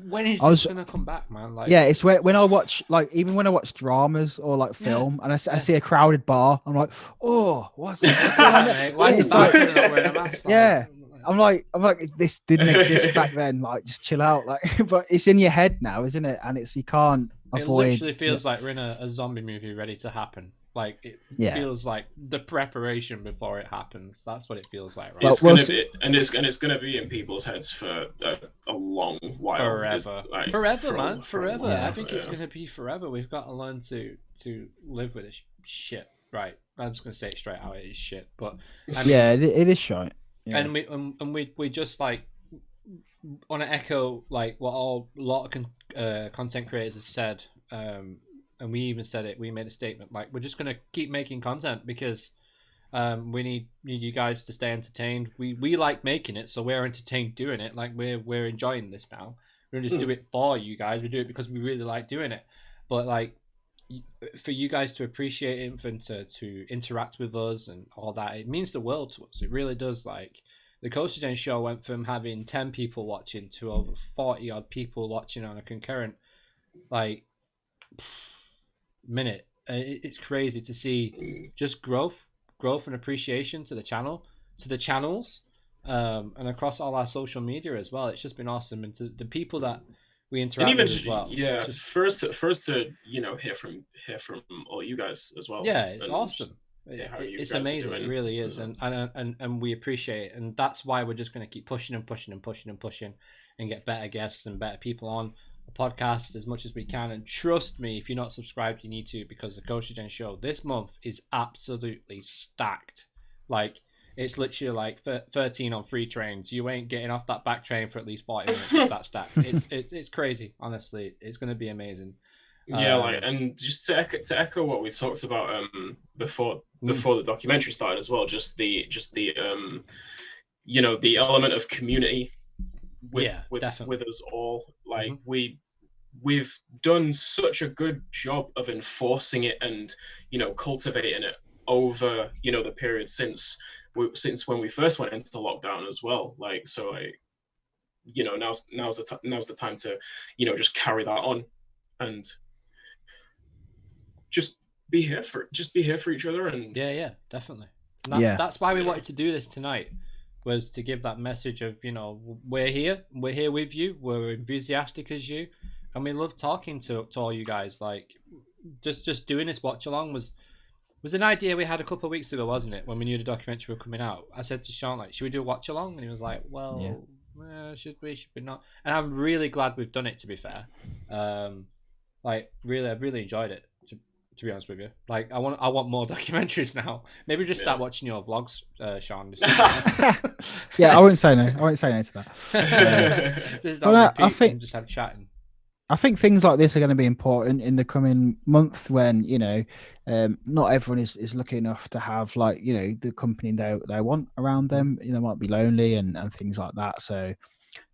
when is this gonna come back, man? Like, it's when I watch, like, even when I watch dramas or like film, and I see a crowded bar, I'm like, oh, what's going on? Why is the bartender not wearing a mask? Yeah. I'm like, this didn't exist back then. Like, just chill out. Like, but it's in your head now, isn't it? And you can't avoid. It literally feels like we're in a zombie movie ready to happen. Like, it feels like the preparation before it happens. That's what it feels like, right? It's gonna be, and it's gonna be in people's heads for a long while. Forever, forever, man, forever. Yeah. I think it's gonna be forever. We've got to learn to live with this shit, right? I'm just gonna say it straight out. It is shit, but I mean, it is shite. Yeah. And we just like want to echo like what a lot of content creators have said, and we even said it. We made a statement like we're just gonna keep making content because we need you guys to stay entertained. We like making it, so we're entertained doing it. Like we're enjoying this now. We don't just do it for you guys. We do it because we really like doing it. But like for you guys to appreciate it, for to interact with us and all that, it means the world to us. It really does. Like the Coaster Jane show went from having 10 people watching to over 40 odd people watching on a concurrent like minute. It's crazy to see just growth and appreciation to the channel, to the channels, and across all our social media as well. It's just been awesome, and to the people that we interact with as well. Yeah, first to hear from all you guys as well. Yeah, it's awesome. It's amazing. It really is, and we appreciate it, and that's why we're just going to keep pushing and get better guests and better people on the podcast as much as we can. And trust me, if you're not subscribed, you need to, because the Coaster Gen show this month is absolutely stacked. Like, it's literally like 13 on free trains. You ain't getting off that back train for at least 40 minutes. It's that stacked. It's crazy. Honestly, it's going to be amazing. Yeah, and just to echo what we talked about before the documentary started as well. Just the the element of community with us all. Like we've done such a good job of enforcing it and cultivating it over the period since when we first went into lockdown as well. Like, so like now's the time to just carry that on and just be here for each other. And yeah, definitely. And that's why we wanted to do this tonight, was to give that message of we're here with you, we're enthusiastic as you, and we love talking to all you guys. Like just doing this watch along was an idea we had a couple of weeks ago, wasn't it? When we knew the documentary was coming out, I said to Sean, like, should we do a watch along? And he was like, well, should we not? And I'm really glad we've done it, to be fair. Like, really, I really enjoyed it, to be honest with you. Like, I want more documentaries now. Maybe just start watching your vlogs, Sean. Yeah, I won't say no. I won't say no to that. I think just have chatting. I think things like this are going to be important in the coming month when, not everyone is lucky enough to have the company they want around them. They might be lonely and things like that. So I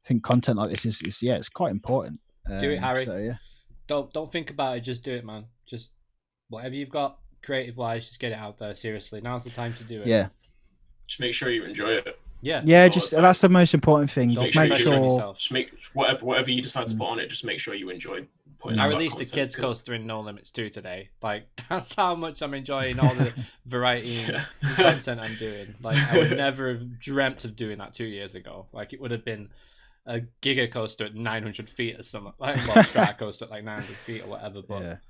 think content like this is it's quite important. Do it, Harry. So, yeah. Don't think about it. Just do it, man. Just whatever you've got creative wise, just get it out there. Seriously, now's the time to do it. Yeah. Just make sure you enjoy it. Yeah. That's the most important thing. Just make sure. Just make whatever you decide to put on it. Just make sure you enjoy putting. I released the kids coaster in No Limits 2 today. Like, that's how much I'm enjoying all the variety and content I'm doing. Like, I would never have dreamt of doing that 2 years ago. Like, it would have been a giga coaster at 900 feet or something. Like, strata coaster at like 900 feet or whatever. But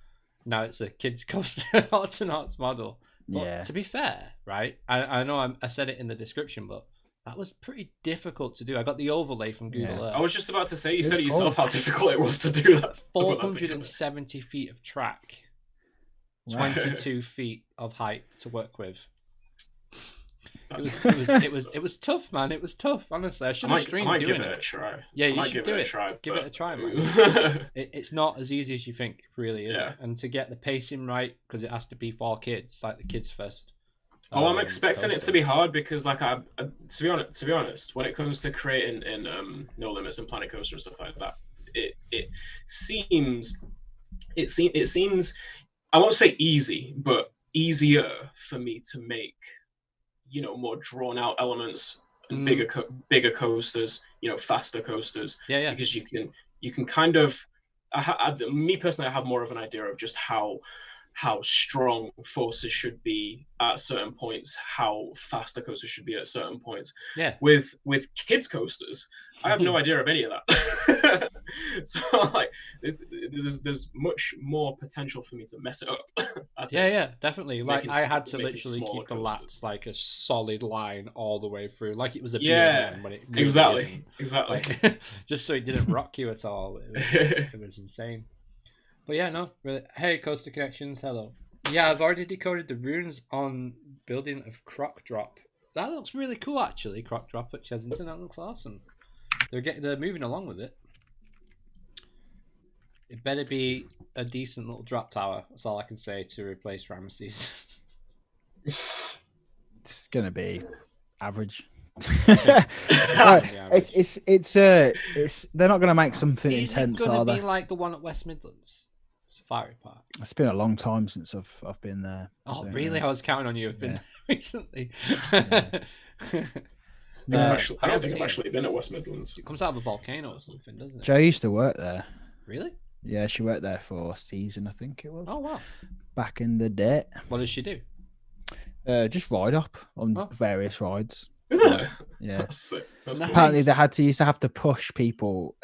now it's a kids coaster, Alton Towers model. But to be fair, right? I know I said it in the description, but that was pretty difficult to do. I got the overlay from Google Earth. I was just about to say, you said it yourself how difficult it was to do that. 470 feet of track, 22 feet of height to work with. It was tough, man. It was tough. Honestly, I should have streamed doing it. Give it a try. Yeah, you should do it. Give it a try, man. It's not as easy as you think. It really is. Yeah. And to get the pacing right, because it has to be for kids, like the kids first. I'm expecting it coaster. to be hard because, like, to be honest, when it comes to creating in No Limits and Planet Coaster and stuff like that, it seems I won't say easy, but easier for me to make, more drawn out elements and bigger coasters, faster coasters. Yeah. Because you can kind of, me personally, I have more of an idea of just how strong forces should be at certain points, how fast the coaster should be at certain points. Yeah. With kids coasters, I have no idea of any of that. So like, there's much more potential for me to mess it up. Yeah, definitely. Like Making I had to making literally smaller keep the coasters. lats like a solid line all the way through, like it was a Yeah, BM1 when it really exactly. isn't. Like, just so it didn't rock you at all. It was insane. But yeah, no, really. Hey, Coaster Connections, hello. Yeah, I've already decoded the runes on building of Croc Drop. That looks really cool, actually. Croc Drop at Chesington, that looks awesome. They're moving along with it. It better be a decent little drop tower. That's all I can say to replace Ramesses. It's gonna be average. Yeah, it's they're not gonna make something Is it intense, gonna are be they? like the one at West Midlands Safari Park? It's been a long time since I've been there. Oh, So, really? I was counting on you. I've been Yeah. recently. Yeah. I don't think I've actually been at West Midlands. It comes out of a volcano or something, doesn't it? Jo used to work there. Really? Yeah, she worked there for a season, I think it was. Oh wow! Back in the day. What does she do? Just ride up on Oh. various rides. Yeah. Yeah. That's sick. That's Nice. cool. Apparently, they used to have to push people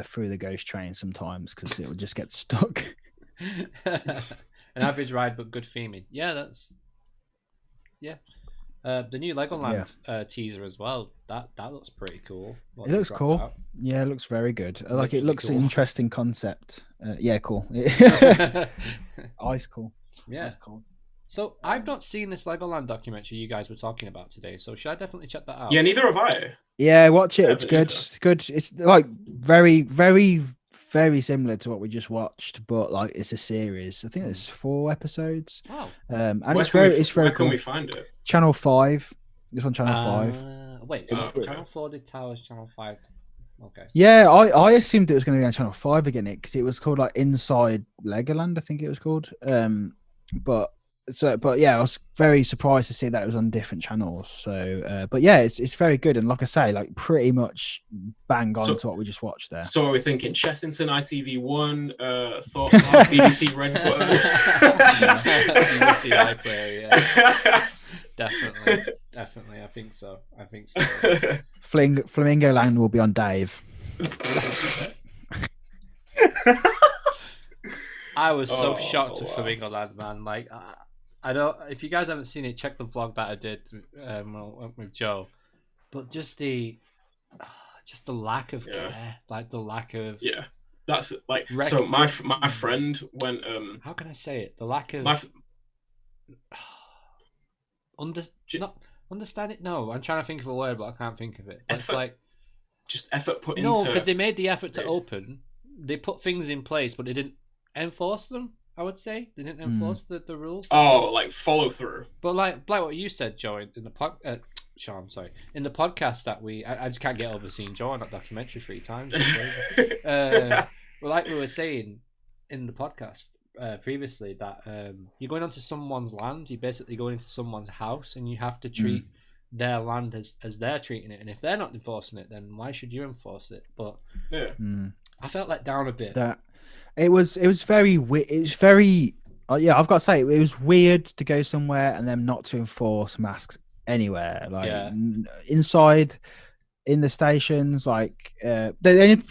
through the ghost train sometimes because it would just get stuck. An average ride, but good theming. Yeah, that's the new Legoland teaser as well. That looks pretty cool. It looks cool. Yeah, it looks very good. Like it Literally looks cool. an interesting concept. Yeah, cool. Ice cool. Yeah. Ice cool. So I've not seen this Legoland documentary you guys were talking about today. So should I definitely check that out? Yeah, neither have I. Yeah, watch it. Yeah, It's but good. either. It's good. It's like very, very, very similar to what we just watched, but like it's a series. I think there's 4 episodes. Wow. And Where it's can we- very, it's very Where can cool. we find it? Channel 5. It's on Channel 5. Wait, so Okay. Channel 4 did Towers, Channel 5. Okay. Yeah, I assumed it was going to be on Channel 5 again, because it was called like Inside Legoland, I think it was called. But yeah, I was very surprised to see that it was on different channels. So, but yeah, it's very good, and like I say, like pretty much bang on to what we just watched there. So are we thinking Chessington, ITV1, Thought Park, BBC Redwood? BBC iPlayer, yeah. Definitely. I think so. Flamingo Land will be on Dave. I was so Oh, shocked with wow. Flamingo Land, man. Like, I don't. If you guys haven't seen it, check the vlog that I did with Joe. But just the lack of care, like the lack of. Yeah, that's like. So my friend went. How can I say it? The lack of. Understand it? No, I'm trying to think of a word, but I can't think of it. But it's like just effort put no, into. because they made the effort to open. They put things in place, but they didn't enforce them. I would say they didn't enforce the rules. Oh, like follow through. But like what you said, Joe, in the Sean, sorry, in the podcast that I just can't get over seeing Joe on that documentary 3 times. Well, like we were saying in the podcast previously, that you're going onto someone's land, you're basically going into someone's house, and you have to treat their land as they're treating it. And if they're not enforcing it, then why should you enforce it? But Yeah, I felt let down a bit. That it was very weird. It was very yeah. I've got to say, it was weird to go somewhere and then not to enforce masks anywhere. Like inside, in the stations, like the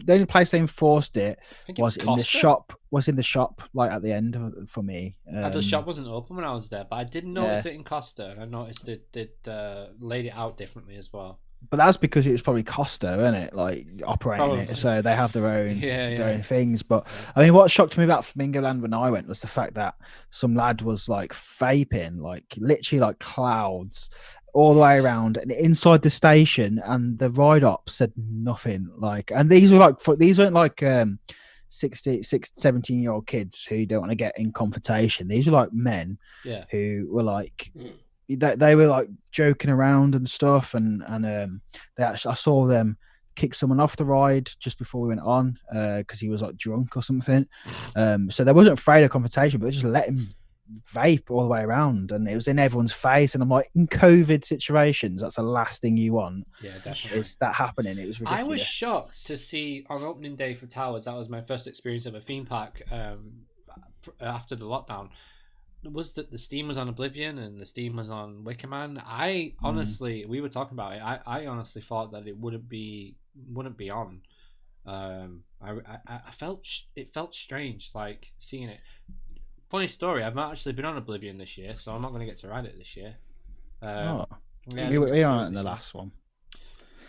only place they enforced it was in the shop. Was in the shop, like at the end for me. The shop wasn't open when I was there, but I did notice it in Costa, and I noticed it laid it out differently as well. But that's because it was probably Costa, wasn't it? Like operating it, so they have their own their own things. But I mean, what shocked me about Flamingo Land when I went was the fact that some lad was like vaping, like literally like clouds all the way around and inside the station, and the ride up said nothing. Like, and these weren't like 17-year-old kids who don't want to get in confrontation. These were like men who were like they were like joking around and stuff, and they actually I saw them kick someone off the ride just before we went on because he was like drunk or something. So they wasn't afraid of confrontation, but they just let him vape all the way around, and it was in everyone's face. And I'm like, in COVID situations, that's the last thing you want. Yeah, definitely. Is that happening? It was ridiculous. I was shocked to see on opening day for Towers. That was my first experience of a theme park after the lockdown. Was that the Steam was on Oblivion and the Steam was on Wicker Man? I honestly, we were talking about it. I honestly thought that it wouldn't be on. I felt it felt strange, like seeing it. Funny story. I've not actually been on Oblivion this year, so I'm not going to get to ride it this year. Yeah, we were on it in the last one.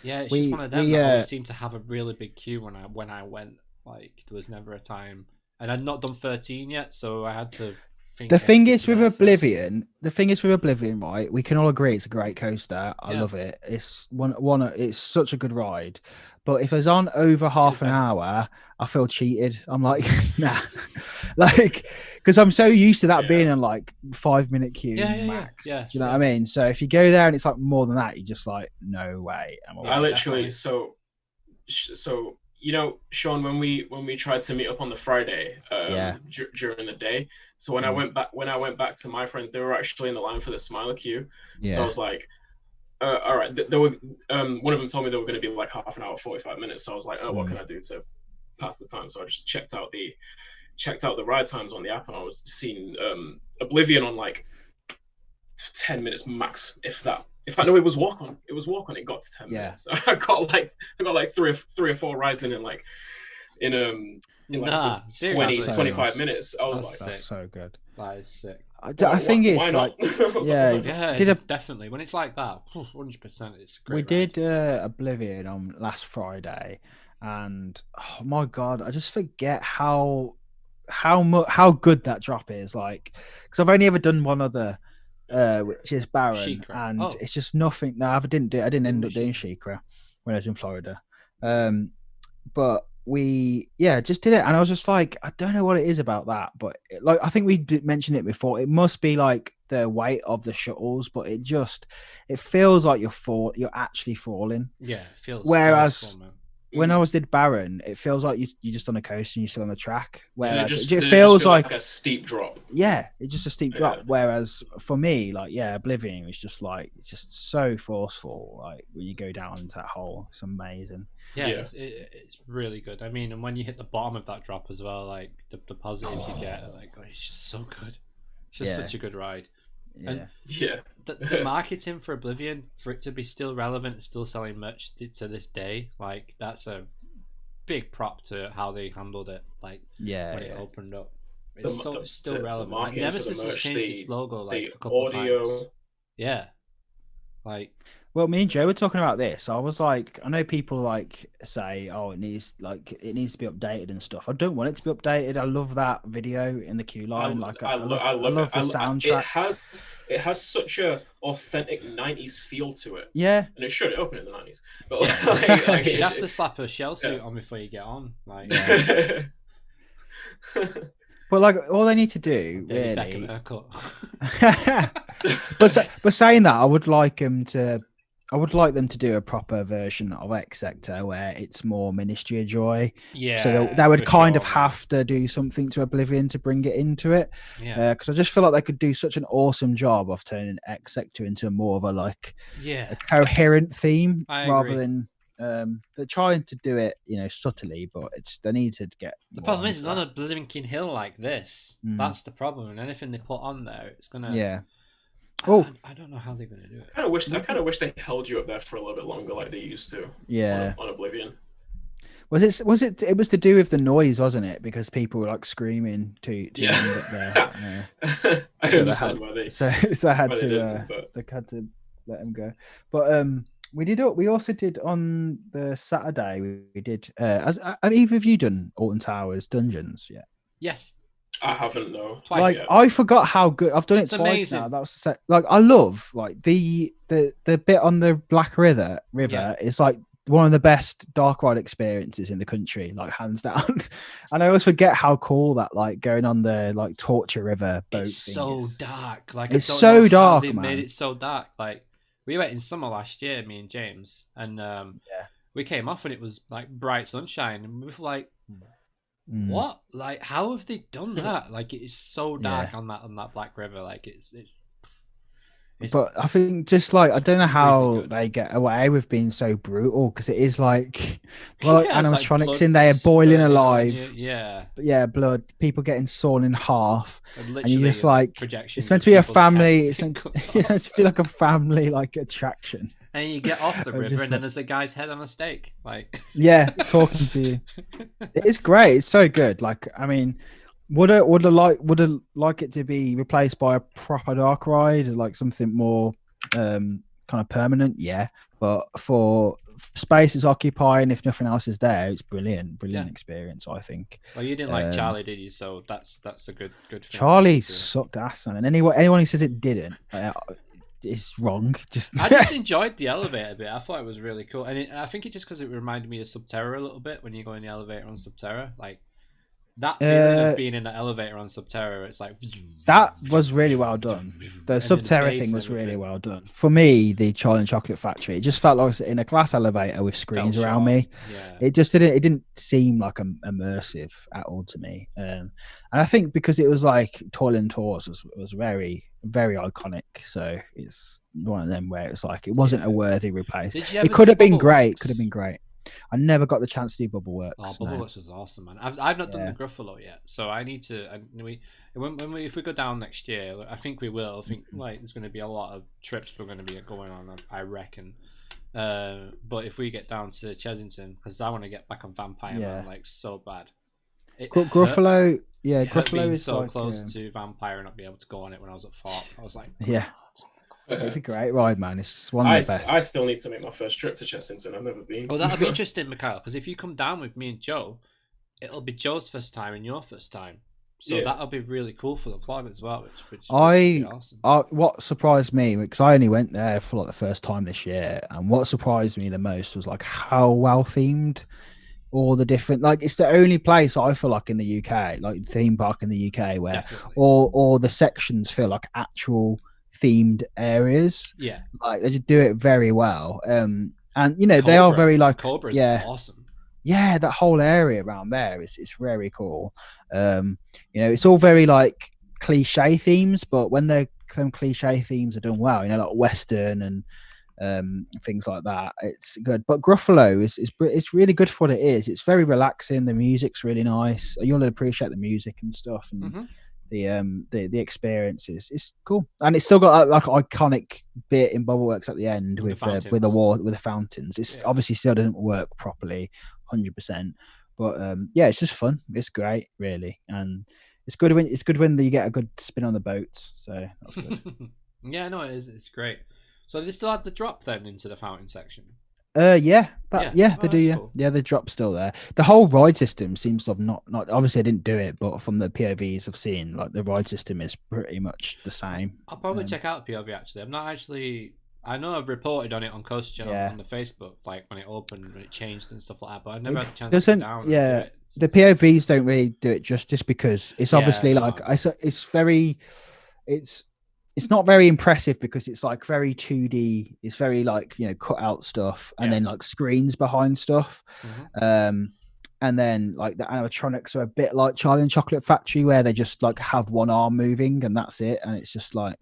Yeah, it's just one of them that always seemed to have a really big queue when I went. Like there was never a time, and I'd not done 13 yet, so I had to. The thing is with Oblivion, right? We can all agree it's a great coaster. I love it. It's it's such a good ride. But if it's on over half an hour, I feel cheated. I'm like, nah, like because I'm so used to that being in like 5-minute queue max. Yeah. Do you know what I mean? So if you go there and it's like more than that, you're just like, no way. I literally so. You know, Sean, when we tried to meet up on the Friday during the day, so when I went back to my friends, they were actually in the line for the Smiler queue. Yeah. So I was like, all right. There were one of them told me they were going to be like half an hour, 45 minutes. So I was like, oh, what can I do to pass the time? So I just checked out the ride times on the app, and I was seeing Oblivion on like 10 minutes max, if that. In fact, no, it was walk on. It got to 10 minutes. So I got like three or four rides in like 20, 25 minutes. I was like, that's so good. That is sick. I think it's like, definitely. When it's like that, 100%, it's great. We did Oblivion on last Friday, and oh my god, I just forget how good that drop is. Like, because I've only ever done one other. Which is Baron, and it's just nothing. No, I didn't end up doing Shikra when I was in Florida. But we just did it, and I was just like, I don't know what it is about that, but like I think we did mention it before. It must be like the weight of the shuttles, but it feels like you're actually falling. Yeah, it feels. Whereas when I did Baron, it feels like you're just on a coaster and you're still on the track. Whereas it feels like a steep drop. Yeah, it's just a steep drop. Whereas for me, like Oblivion is just like it's just so forceful. Like when you go down into that hole, it's amazing. Yeah. It's really good. I mean, and when you hit the bottom of that drop as well, like the positives you get, like it's just so good. It's just such a good ride. And the marketing for Oblivion, for it to be still relevant and still selling merch to this day, like that's a big prop to how they handled it. Like when it opened up, it's still relevant. Like Nemesis has changed its logo like a couple of times. Yeah, like. Well, me and Joe were talking about this. I was like, I know people like say, "Oh, it needs to be updated and stuff." I don't want it to be updated. I love that video in the queue line. I love the soundtrack. It has such a authentic '90s feel to it. Yeah, and it should open in the '90s. But you have to slap a shell suit on before you get on. Like, but like, all they need to do really. But saying that, I would like them to do a proper version of X Sector where it's more Ministry of Joy. Yeah. So they would kind of have to do something to Oblivion to bring it into it. Yeah. Because I just feel like they could do such an awesome job of turning X Sector into more of a coherent theme rather than they're trying to do it, subtly, but they need to get. The problem is, it's on a blinking hill like this. That's the problem, and anything they put on there, it's gonna. Yeah. I don't know how they're gonna do it. I kind of wish they held you up there for a little bit longer, like they used to. Yeah. On Oblivion. Was it? It was to do with the noise, wasn't it? Because people were like screaming to end up there. I understand why they. So they had to let him go. But we also did on the Saturday. We did. Have either of you done Alton Towers Dungeons yet? Yes. I haven't, no. Twice. Like I forgot how good I've done it twice amazing. Now. That was like I love like the bit on the Black River. It's like one of the best dark ride experiences in the country, like hands down. And I always forget how cool that like going on the like Torture River boat It's thing so is. dark. Like It's I don't so know how dark, they made man. it so dark. Like we went in summer last year, me and James, and Yeah. we came off and it was like bright sunshine, and we were like, Mm, "What? Like how have they done that? Like it is so dark yeah. on that Black River. Like it's But I think just like I don't know really how good." they get away with being so brutal because it is like well like Yeah, it's like animatronics in blood there boiling spurting on you. alive. Yeah, But yeah, blood, people getting sawn in half, and and you literally just like it's projections meant of to be a people's family. heads. It's It meant, comes it's meant off. to be like a family like attraction. And you get off the I'm river, just and then like, there's a guy's head on a stake. Like, yeah, talking to you. It's great. It's so good. Like, I mean, would I like it to be replaced by a proper dark ride, like something more kind of permanent? Yeah, but for space it's occupying, if nothing else is there, it's brilliant Yeah. experience. I think. Well, you didn't like Charlie, did you? So that's a good thing. Charlie sucked ass, man. And anyone who says it didn't, is wrong. I just enjoyed the elevator bit. I thought it was really cool, and I think it just because it reminded me of Subterra a little bit when you go in the elevator on Subterra, like that feeling of being in the elevator on Subterra. It's like that was really well done. The and Subterra bass thing and was really everything. well done. For me, the Charlie and Chocolate Factory, it just felt like I was in a glass elevator with screens Felt around short. me. Yeah. It just didn't seem like immersive at all to me. And I think because it was like Alton Towers was very, very iconic. So it's one of them where it's like it wasn't a worthy replace. Did you ever It could do have been Bubble great. Works? Could have been great. I never got the chance to do Bubble Works. Oh, Bubble Works was awesome, man. I've not done Yeah. the Gruffalo yet, so I need to. If we go down next year, I think we will. I think like there's going to be a lot of trips we're going to be going on. I reckon. But if we get down to Chesington, because I want to get back on Vampire Man, like so bad. Gruffalo, yeah, Gruffalo Gruffalo is so like, close to Vampire and not be able to go on it when I was at Fort. I was like, yeah. It's a great ride, man. It's one of the best. I still need to make my first trip to Chessington. I've never been. Well, that'll be interesting, Mikhail, because if you come down with me and Joe, it'll be Joe's first time and your first time. So that'll be really cool for the vlog as well, which would be awesome. What surprised me, because I only went there for like the first time this year, and what surprised me the most was like how well themed all the different, like it's the only place I feel like in the UK, like theme park in the UK, where all the sections feel like actual themed areas. Yeah, like they just do it very well. And you know, Cobra, they are very like Cobra is awesome. Yeah, that whole area around there is very cool. You know, it's all very like cliche themes, but when them cliche themes are done well, you know, like Western and things like that, it's good. But Gruffalo is really good for what it is. It's very relaxing. The music's really nice. You'll appreciate the music and stuff, and the experiences. It's cool, and it's still got like iconic bit in Bubbleworks at the end with the fountains. It's obviously still doesn't work properly, 100%. But yeah, it's just fun. It's great, really, and it's good when you get a good spin on the boats. So that's good. Yeah, no, it is. It's great. So they still have the drop then into the fountain section. They do. Yeah, cool. Yeah, the drop's still there. The whole ride system seems to have not. Obviously, I didn't do it, but from the POVs I've seen, like the ride system is pretty much the same. I'll probably check out the POV actually. I'm not actually. I know I've reported on it on Coast Channel on the Facebook, like when it opened, when it changed and stuff like that. But I've never had a chance to sit down. Yeah, and do it. The POVs don't really do it justice because it's obviously like it's not very impressive because it's like very 2D. It's very like, you know, cut out stuff and then like screens behind stuff. And then like the animatronics are a bit like Charlie and Chocolate Factory where they just like have one arm moving and that's it. And it's just like,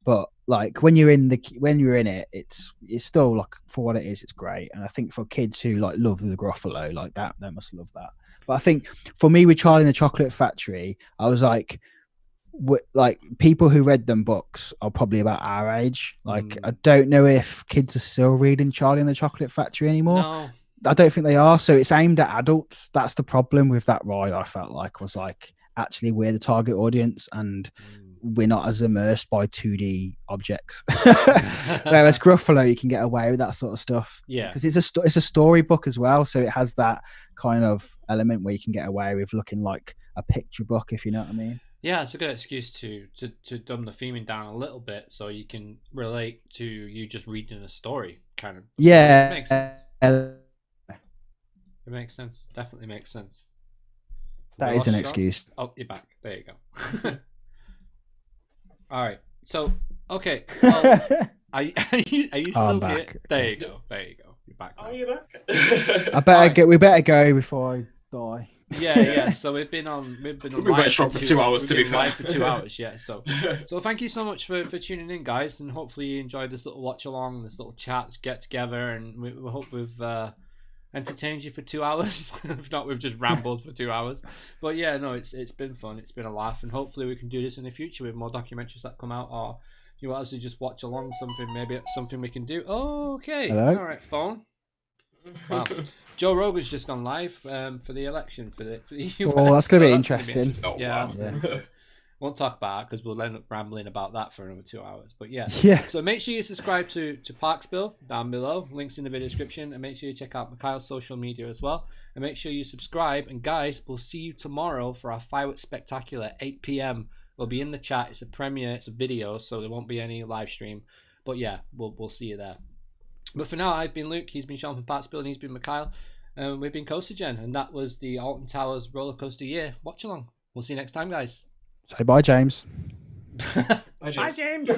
but like when you're in it, it's still like for what it is, it's great. And I think for kids who like love the Gruffalo like that, they must love that. But I think for me with Charlie and the Chocolate Factory, I was like people who read them books are probably about our age. Like I don't know if kids are still reading Charlie and the Chocolate Factory anymore. No. I don't think they are. So it's aimed at adults. That's the problem with that ride. I felt like was like actually we're the target audience and we're not as immersed by 2D objects. Whereas Gruffalo, you can get away with that sort of stuff. Yeah, because it's a storybook as well, so it has that kind of element where you can get away with looking like a picture book, if you know what I mean. Yeah, it's a good excuse to dumb the theming down a little bit so you can relate to you just reading a story, kind of. Yeah, makes sense. That It makes sense. Definitely makes sense. is an excuse. Oh, you're back. There you go. All right. So, okay. Well, are you still I'm here? back. There you go. There you go. You're back. Are Now. you back? We better go before I die. Yeah. So we've been live strong for 2 hours. To be fair, live for 2 hours. Yeah. So thank you so much for tuning in, guys, and hopefully you enjoyed this little watch along, this little chat, get together, and we hope we've entertained you for 2 hours. If not, we've just rambled for 2 hours. But yeah, no, it's been fun. It's been a laugh, and hopefully we can do this in the future with more documentaries that come out, or you actually just watch along something. Maybe it's something we can do. Oh, okay. Hello? All right, phone. Wow. Joe Rogan's just gone live for the election for the US. Oh, that's going to be interesting. Oh, Yeah, wow. won't talk about it because we'll end up rambling about that for another 2 hours. But yeah. Yeah. So make sure you subscribe to ParkSpill down below. Links in the video description. And make sure you check out Mikhail's social media as well. And make sure you subscribe. And guys, we'll see you tomorrow for our Fireworks Spectacular, 8 p.m. We'll be in the chat. It's a premiere. It's a video, so there won't be any live stream. But yeah, we'll see you there. But for now, I've been Luke. He's been Sean from ParkSpill, and he's been Mikhail. We've been Coastergen, and that was the Alton Towers Rollercoaster year watch along. We'll see you next time, guys. Say bye, James. Bye, James.